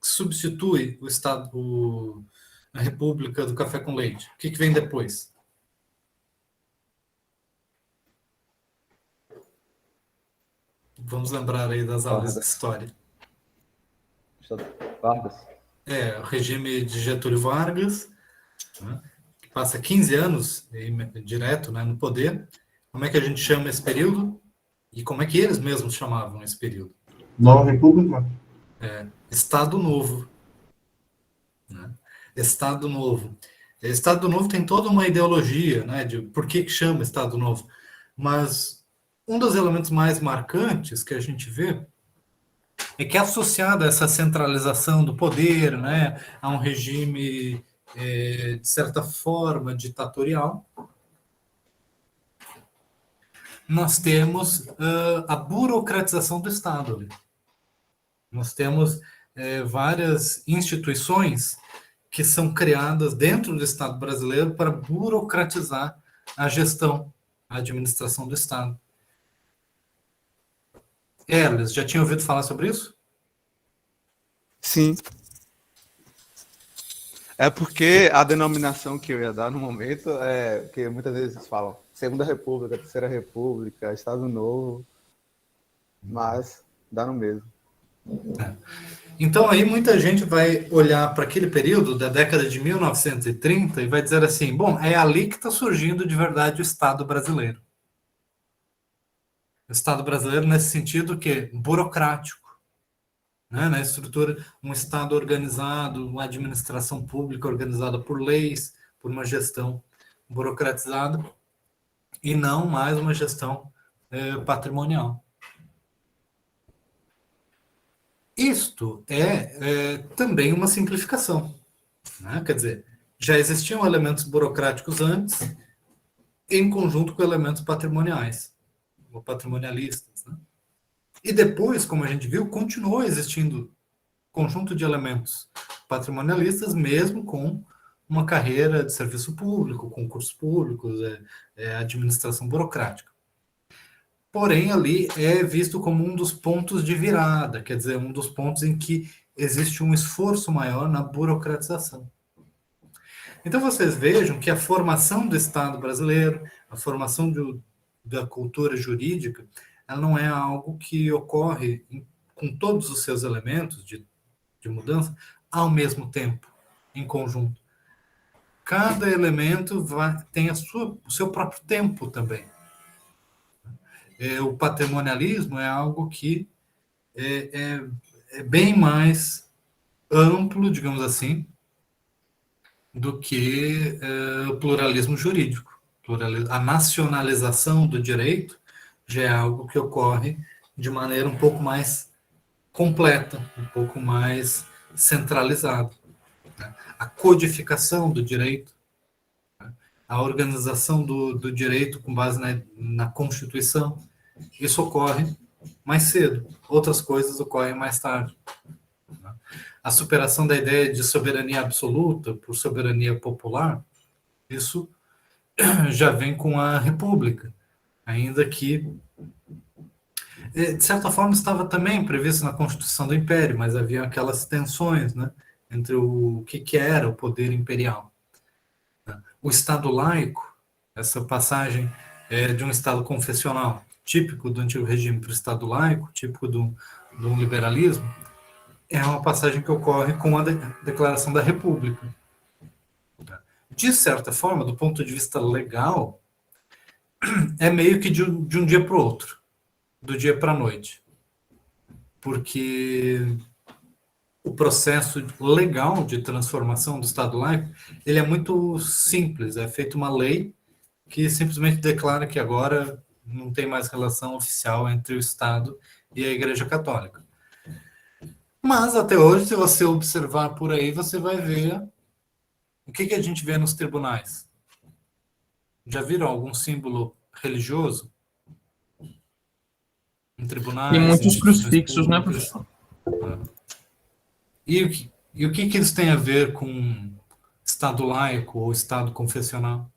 substitui o Estado, a República do Café com Leite? O que vem depois? Vamos lembrar aí das aulas de história. Vargas. O regime de Getúlio Vargas, né, que passa 15 anos direto, né, no poder. Como é que a gente chama esse período? E como é que eles mesmos chamavam esse período? Nova República? Estado Novo. Né? Estado Novo. Estado Novo tem toda uma ideologia, né, de por que chama Estado Novo. Mas um dos elementos mais marcantes que a gente vê é que, associado a essa centralização do poder, né, a um regime, de certa forma, ditatorial, nós temos a burocratização do Estado ali. Nós temos várias instituições que são criadas dentro do Estado brasileiro para burocratizar a gestão, a administração do Estado. Herles, já tinha ouvido falar sobre isso? Sim. É porque a denominação que eu ia dar no momento é que muitas vezes falam Segunda República, Terceira República, Estado Novo, mas dá no mesmo. Então aí muita gente vai olhar para aquele período da década de 1930 e vai dizer assim, bom, é ali que está surgindo de verdade o Estado brasileiro. O Estado brasileiro nesse sentido que é burocrático, né? Na estrutura, um Estado organizado, uma administração pública organizada por leis, por uma gestão burocratizada, e não mais uma gestão patrimonial. Isto é também uma simplificação, né? Quer dizer, já existiam elementos burocráticos antes, em conjunto com elementos patrimoniais, ou patrimonialistas, né? E depois, como a gente viu, continuou existindo conjunto de elementos patrimonialistas, mesmo com uma carreira de serviço público, concursos públicos, administração burocrática. Porém, ali é visto como um dos pontos de virada, quer dizer, um dos pontos em que existe um esforço maior na burocratização. Então, vocês vejam que a formação do Estado brasileiro, a formação da cultura jurídica, ela não é algo que ocorre com todos os seus elementos de mudança ao mesmo tempo, em conjunto. Cada elemento tem o seu próprio tempo também. O patrimonialismo é algo que é bem mais amplo, digamos assim, do que o pluralismo jurídico. A nacionalização do direito já é algo que ocorre de maneira um pouco mais completa, um pouco mais centralizada. A codificação do direito, a organização do direito com base na Constituição, isso ocorre mais cedo. Outras coisas ocorrem mais tarde. A superação da ideia de soberania absoluta por soberania popular, isso já vem com a República, ainda que, de certa forma, estava também previsto na Constituição do Império, mas havia aquelas tensões, né, entre o que era o poder imperial. O Estado laico, essa passagem de um Estado confessional, típico do antigo regime para o Estado laico, típico do liberalismo, é uma passagem que ocorre com a Declaração da República. De certa forma, do ponto de vista legal, é meio que de um dia para o outro, do dia para a noite. Porque o processo legal de transformação do Estado laico, ele é muito simples, é feita uma lei que simplesmente declara que agora não tem mais relação oficial entre o Estado e a Igreja Católica. Mas, até hoje, se você observar por aí, você vai ver o que a gente vê nos tribunais. Já viram algum símbolo religioso em tribunais? Tem muitos crucifixos, né, professor? E o que eles têm a ver com Estado laico ou Estado confessional?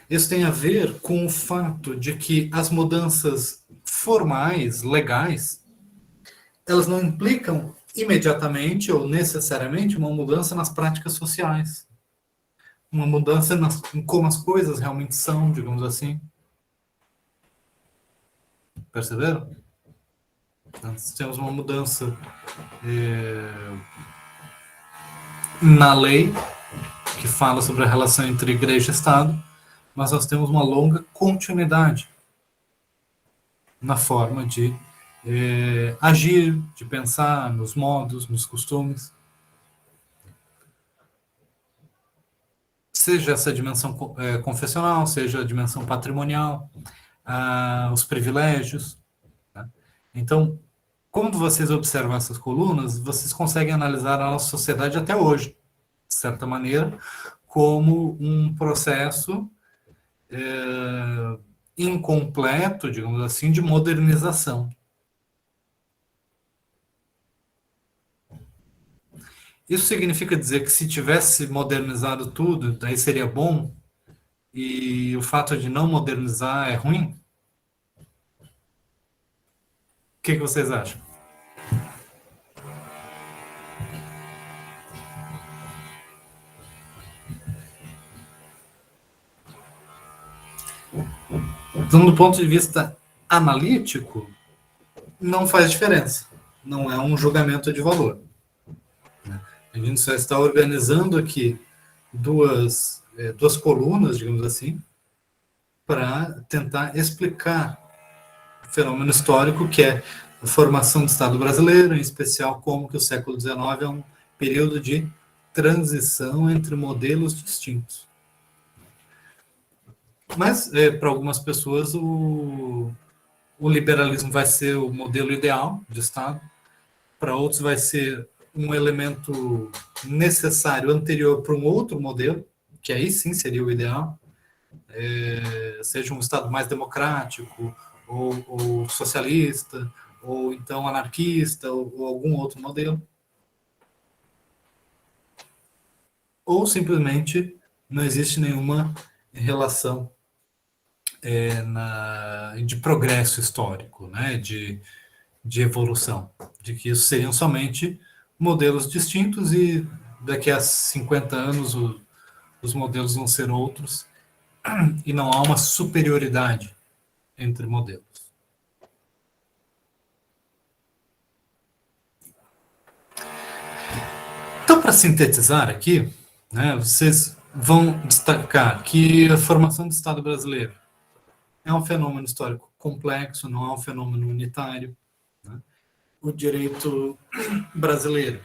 Isso tem a ver com o fato de que as mudanças formais, legais, elas não implicam imediatamente ou necessariamente uma mudança nas práticas sociais. Uma mudança em como as coisas realmente são, digamos assim. Perceberam? Nós temos uma mudança na lei, que fala sobre a relação entre igreja e Estado, mas nós temos uma longa continuidade na forma de agir, de pensar, nos modos, nos costumes. Seja essa dimensão confessional, seja a dimensão patrimonial, os privilégios. Né? Então, quando vocês observam essas colunas, vocês conseguem analisar a nossa sociedade até hoje, de certa maneira, como um processo incompleto, digamos assim, de modernização. Isso significa dizer que se tivesse modernizado tudo, daí seria bom, e o fato de não modernizar é ruim? O que vocês acham? Então, do ponto de vista analítico, não faz diferença. Não é um julgamento de valor. A gente só está organizando aqui duas colunas, digamos assim, para tentar explicar o fenômeno histórico que é a formação do Estado brasileiro, em especial como que o século XIX é um período de transição entre modelos distintos. Mas, para algumas pessoas, o liberalismo vai ser o modelo ideal de Estado, para outros vai ser um elemento necessário anterior para um outro modelo, que aí sim seria o ideal, seja um Estado mais democrático, ou socialista, ou então anarquista, ou algum outro modelo. Ou simplesmente não existe nenhuma relação de progresso histórico, né, de evolução, de que isso seriam somente modelos distintos e daqui a 50 anos os modelos vão ser outros e não há uma superioridade entre modelos. Então, para sintetizar aqui, né, vocês vão destacar que a formação do Estado brasileiro é um fenômeno histórico complexo, não é um fenômeno unitário. Né? O direito brasileiro,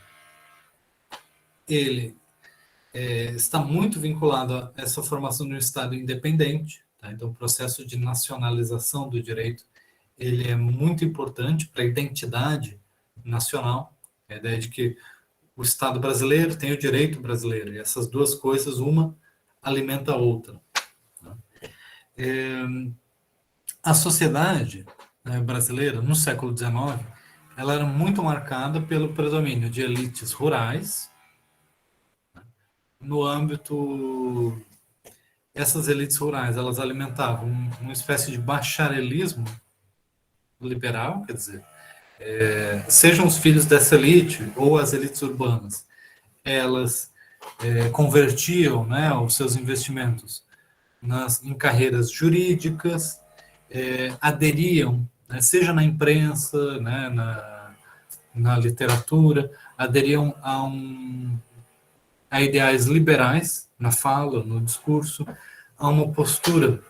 ele está muito vinculado a essa formação de um Estado independente. Tá? Então, o processo de nacionalização do direito ele é muito importante para a identidade nacional. A ideia de que o Estado brasileiro tem o direito brasileiro, e essas duas coisas, uma alimenta a outra. A sociedade brasileira, no século XIX, ela era muito marcada pelo predomínio de elites rurais, no âmbito... Essas elites rurais, elas alimentavam uma espécie de bacharelismo liberal, quer dizer, sejam os filhos dessa elite ou as elites urbanas, elas convertiam, né, os seus investimentos em carreiras jurídicas, aderiam, né, seja na imprensa, né, na literatura, aderiam a ideais liberais, na fala, no discurso, a uma postura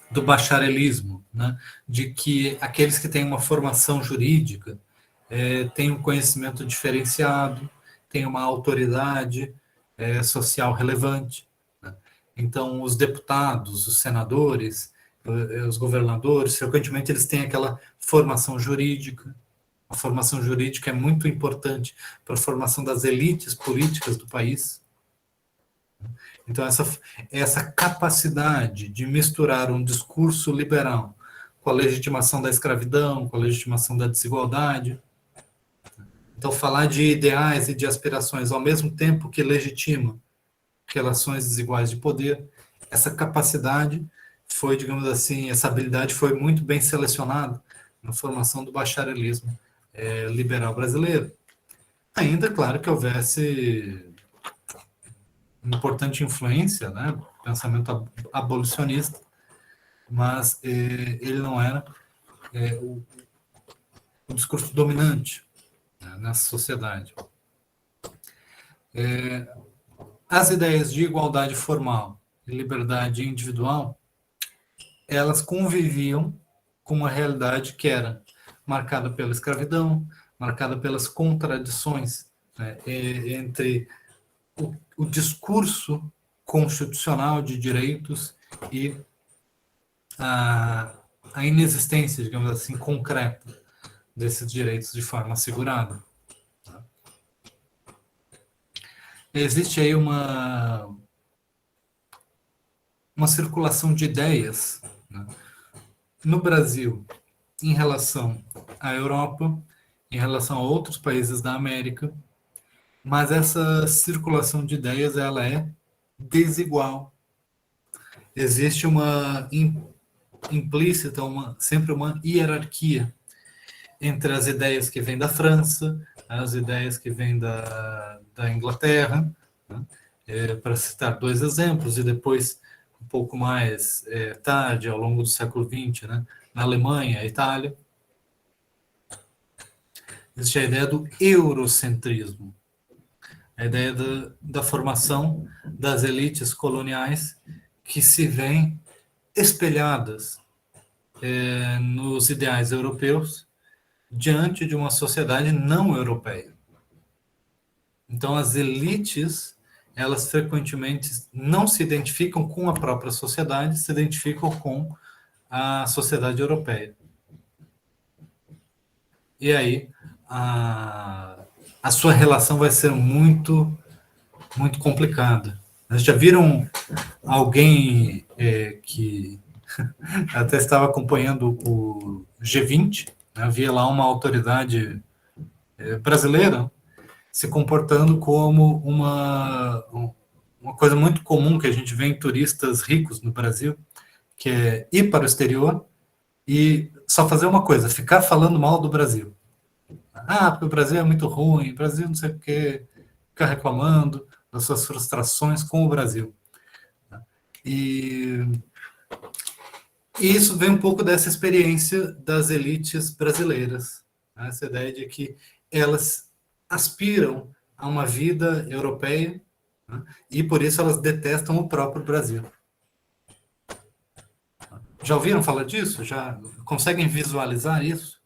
do bacharelismo, né, de que aqueles que têm uma formação jurídica têm um conhecimento diferenciado, têm uma autoridade social relevante. Né? Então, os deputados, os senadores, os governadores, frequentemente eles têm aquela formação jurídica. A formação jurídica é muito importante para a formação das elites políticas do país. Então, essa capacidade de misturar um discurso liberal com a legitimação da escravidão, com a legitimação da desigualdade. Então, falar de ideais e de aspirações ao mesmo tempo que legitima relações desiguais de poder, essa capacidade foi, digamos assim, essa habilidade foi muito bem selecionada na formação do bacharelismo liberal brasileiro. Ainda, claro, que houvesse importante influência, né, pensamento abolicionista, mas ele não era o discurso dominante, né, nessa sociedade. As ideias de igualdade formal e liberdade individual, elas conviviam com uma realidade que era marcada pela escravidão, marcada pelas contradições, né, entre o discurso constitucional de direitos e a inexistência, digamos assim, concreta desses direitos de forma assegurada. Existe aí uma circulação de ideias, né, no Brasil em relação à Europa, em relação a outros países da América, mas essa circulação de ideias ela é desigual. Existe uma implícita, sempre uma hierarquia entre as ideias que vêm da França, as ideias que vêm da Inglaterra, né? Para citar 2 exemplos, e depois, um pouco mais tarde, ao longo do século XX, né? Na Alemanha, Itália, existe a ideia do eurocentrismo, a ideia da formação das elites coloniais que se veem espelhadas nos ideais europeus diante de uma sociedade não europeia. Então, as elites, elas frequentemente não se identificam com a própria sociedade, se identificam com a sociedade europeia. E aí, a sua relação vai ser muito, muito complicada. Vocês já viram alguém que até estava acompanhando o G20, né? Havia lá uma autoridade brasileira se comportando como uma coisa muito comum que a gente vê em turistas ricos no Brasil, que é ir para o exterior e só fazer uma coisa, ficar falando mal do Brasil. Porque o Brasil é muito ruim, o Brasil não sei o quê, ficar reclamando das suas frustrações com o Brasil. E isso vem um pouco dessa experiência das elites brasileiras, né? Essa ideia de que elas aspiram a uma vida europeia, né? E por isso elas detestam o próprio Brasil. Já ouviram falar disso? Já conseguem visualizar isso?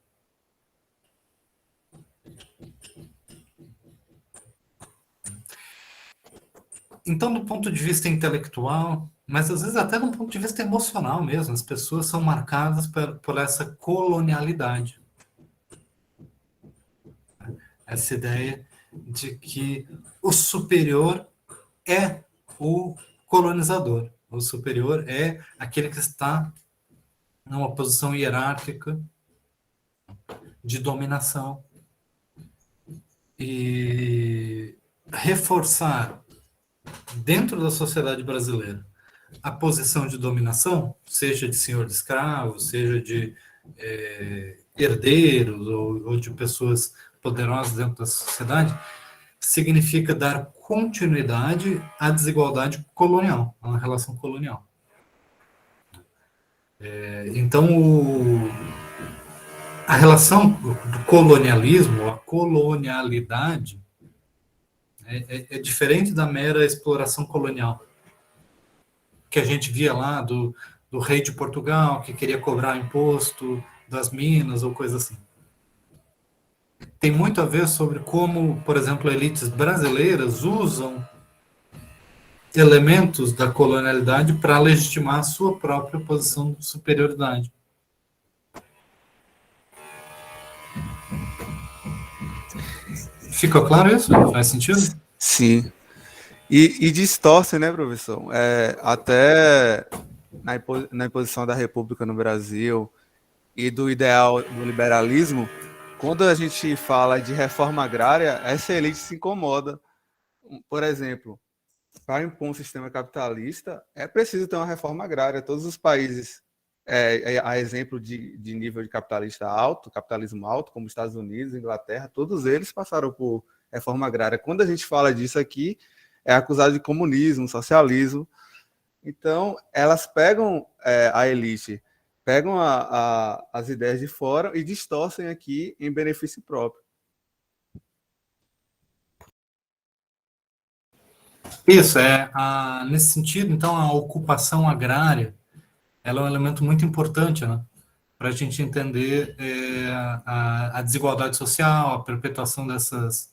Então, do ponto de vista intelectual, mas às vezes até do ponto de vista emocional mesmo, as pessoas são marcadas por essa colonialidade. Essa ideia de que o superior é o colonizador. O superior é aquele que está numa posição hierárquica de dominação. E reforçar dentro da sociedade brasileira a posição de dominação, seja de senhor de escravos, seja de herdeiros ou de pessoas poderosas dentro da sociedade, significa dar continuidade à desigualdade colonial, à relação colonial. Então, a relação do colonialismo, a colonialidade, é diferente da mera exploração colonial que a gente via lá do rei de Portugal, que queria cobrar imposto das minas ou coisa assim. Tem muito a ver sobre como, por exemplo, elites brasileiras usam elementos da colonialidade para legitimar a sua própria posição de superioridade. Ficou claro isso? Faz sentido? Sim. E distorce, né, professor? Até na imposição da República no Brasil e do ideal do liberalismo, quando a gente fala de reforma agrária, essa elite se incomoda. Por exemplo, para impor um sistema capitalista, é preciso ter uma reforma agrária. Todos os países, a exemplo de nível de capitalismo alto, como Estados Unidos, Inglaterra, todos eles passaram por reforma agrária. Quando a gente fala disso aqui, é acusado de comunismo, socialismo. Então, elas pegam a elite, pegam as ideias de fora e distorcem aqui em benefício próprio. Isso, nesse sentido, então, a ocupação agrária ela é um elemento muito importante, né? para a gente entender a desigualdade social, a perpetuação dessas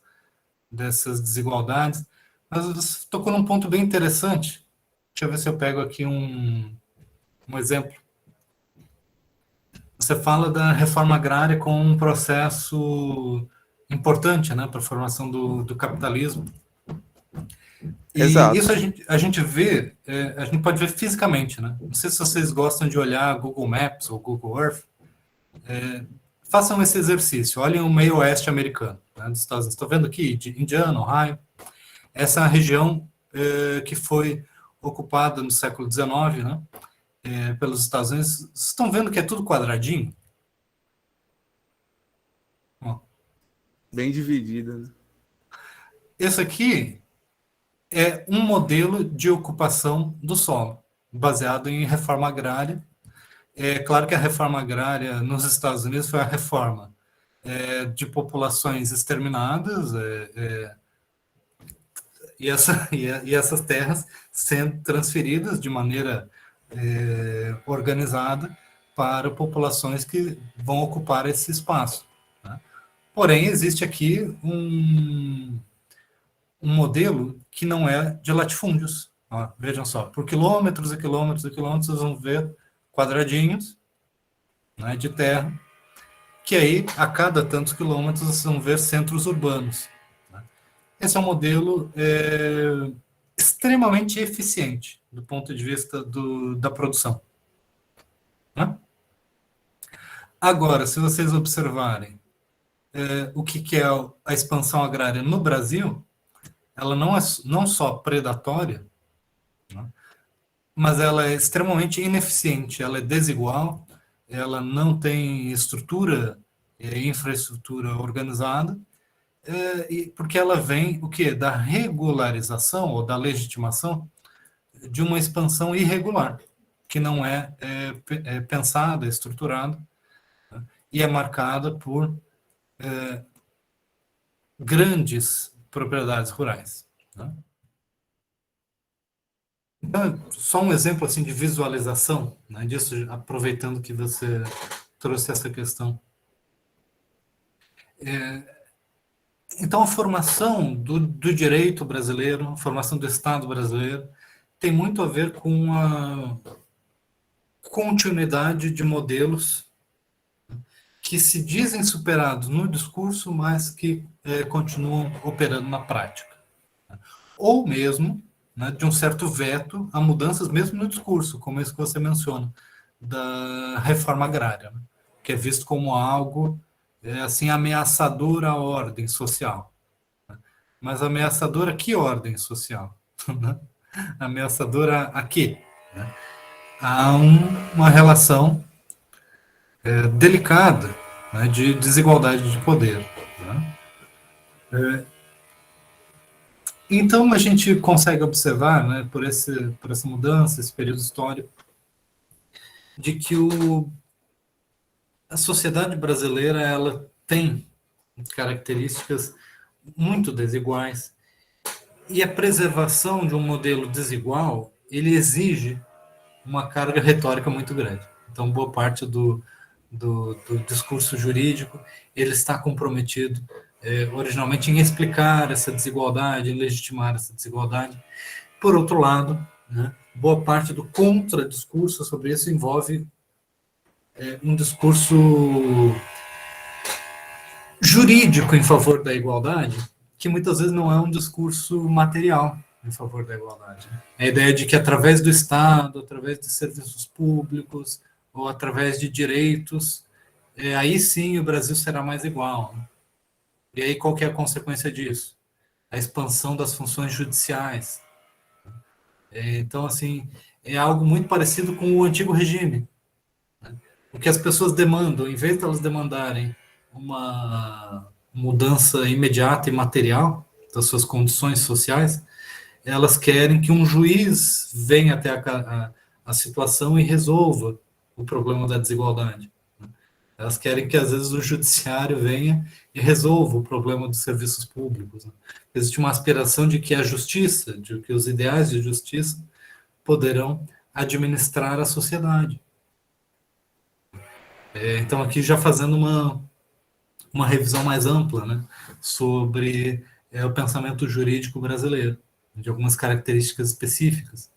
desigualdades. Mas você tocou num ponto bem interessante. Deixa eu ver se eu pego aqui um exemplo. Você fala da reforma agrária como um processo importante, né, para a formação do capitalismo. E Exato. isso a gente vê, a gente pode ver fisicamente, né? Não sei se vocês gostam de olhar Google Maps ou Google Earth. Façam esse exercício, olhem o meio oeste americano, né, dos Estados Unidos. Estou vendo aqui, de Indiana, Ohio, essa região que foi ocupada no século XIX, né, pelos Estados Unidos. Vocês estão vendo que é tudo quadradinho? Ó. Bem dividida. Né? Esse aqui é um modelo de ocupação do solo, baseado em reforma agrária. É claro que a reforma agrária nos Estados Unidos foi a reforma de populações exterminadas, e essas terras sendo transferidas de maneira organizada para populações que vão ocupar esse espaço. Né? Porém, existe aqui um modelo que não é de latifúndios. Ó, vejam só, por quilômetros e quilômetros e quilômetros, vocês vão ver quadradinhos, né, de terra, que aí, a cada tantos quilômetros, vocês vão ver centros urbanos. Né? Esse é um modelo extremamente eficiente do ponto de vista da produção. Né? Agora, se vocês observarem o que é a expansão agrária no Brasil, ela não só predatória, né, mas ela é extremamente ineficiente, ela é desigual, ela não tem estrutura e infraestrutura organizada, porque ela vem o quê? Da regularização ou da legitimação de uma expansão irregular, que não é pensada, estruturada, né, e é marcada por grandes propriedades rurais. Né? Então, só um exemplo assim de visualização, né, disso, aproveitando que você trouxe essa questão. Então, a formação do direito brasileiro, a formação do Estado brasileiro, tem muito a ver com a continuidade de modelos que se dizem superados no discurso, mas que continuam operando na prática. Ou mesmo, né, de um certo veto a mudanças mesmo no discurso, como esse que você menciona, da reforma agrária, né, que é visto como algo assim ameaçador à ordem social. Né? Mas ameaçador a que ordem social? Ameaçador a quê? Né? Há uma relação delicada, né, de desigualdade de poder. Né? Então, a gente consegue observar, né, por essa mudança, esse período histórico, de que a sociedade brasileira ela tem características muito desiguais, e a preservação de um modelo desigual, ele exige uma carga retórica muito grande. Então, boa parte do discurso jurídico, ele está comprometido originalmente em explicar essa desigualdade, em legitimar essa desigualdade. Por outro lado, né, boa parte do contradiscurso sobre isso envolve um discurso jurídico em favor da igualdade, que muitas vezes não é um discurso material em favor da igualdade. A ideia de que através do Estado, através de serviços públicos, ou através de direitos, aí sim o Brasil será mais igual. Né? E aí qual que é a consequência disso? A expansão das funções judiciais. Então, assim, é algo muito parecido com o antigo regime. Né? O que as pessoas demandam, em vez de elas demandarem uma mudança imediata e material das suas condições sociais, elas querem que um juiz venha até a situação e resolva o problema da desigualdade. Elas querem que, às vezes, o judiciário venha e resolva o problema dos serviços públicos. Né? Existe uma aspiração de que a justiça, de que os ideais de justiça poderão administrar a sociedade. Então, aqui já fazendo uma revisão mais ampla, né, sobre o pensamento jurídico brasileiro, de algumas características específicas,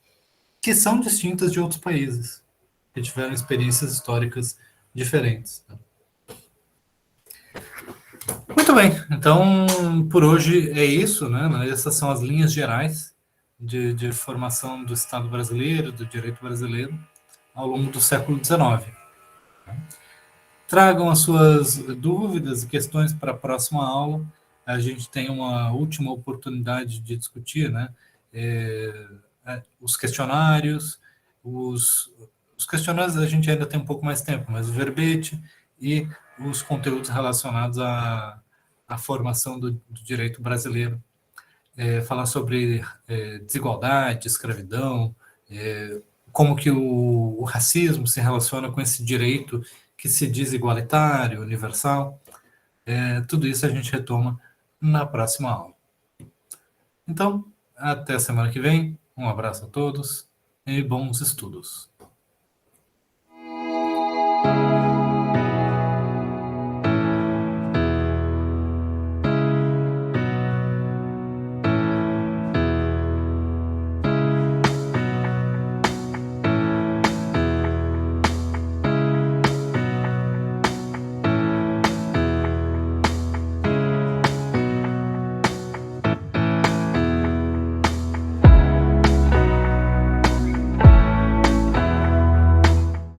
que são distintas de outros países, que tiveram experiências históricas diferentes. Muito bem, então por hoje é isso, né? Essas são as linhas gerais de formação do Estado brasileiro, do direito brasileiro, ao longo do século XIX. Tragam as suas dúvidas e questões para a próxima aula. A gente tem uma última oportunidade de discutir, né? Os questionários, os questionários a gente ainda tem um pouco mais tempo, mas o verbete e os conteúdos relacionados à formação do direito brasileiro. Falar sobre desigualdade, escravidão, como que o racismo se relaciona com esse direito que se diz igualitário, universal. Tudo isso a gente retoma na próxima aula. Então, até a semana que vem. Um abraço a todos e bons estudos.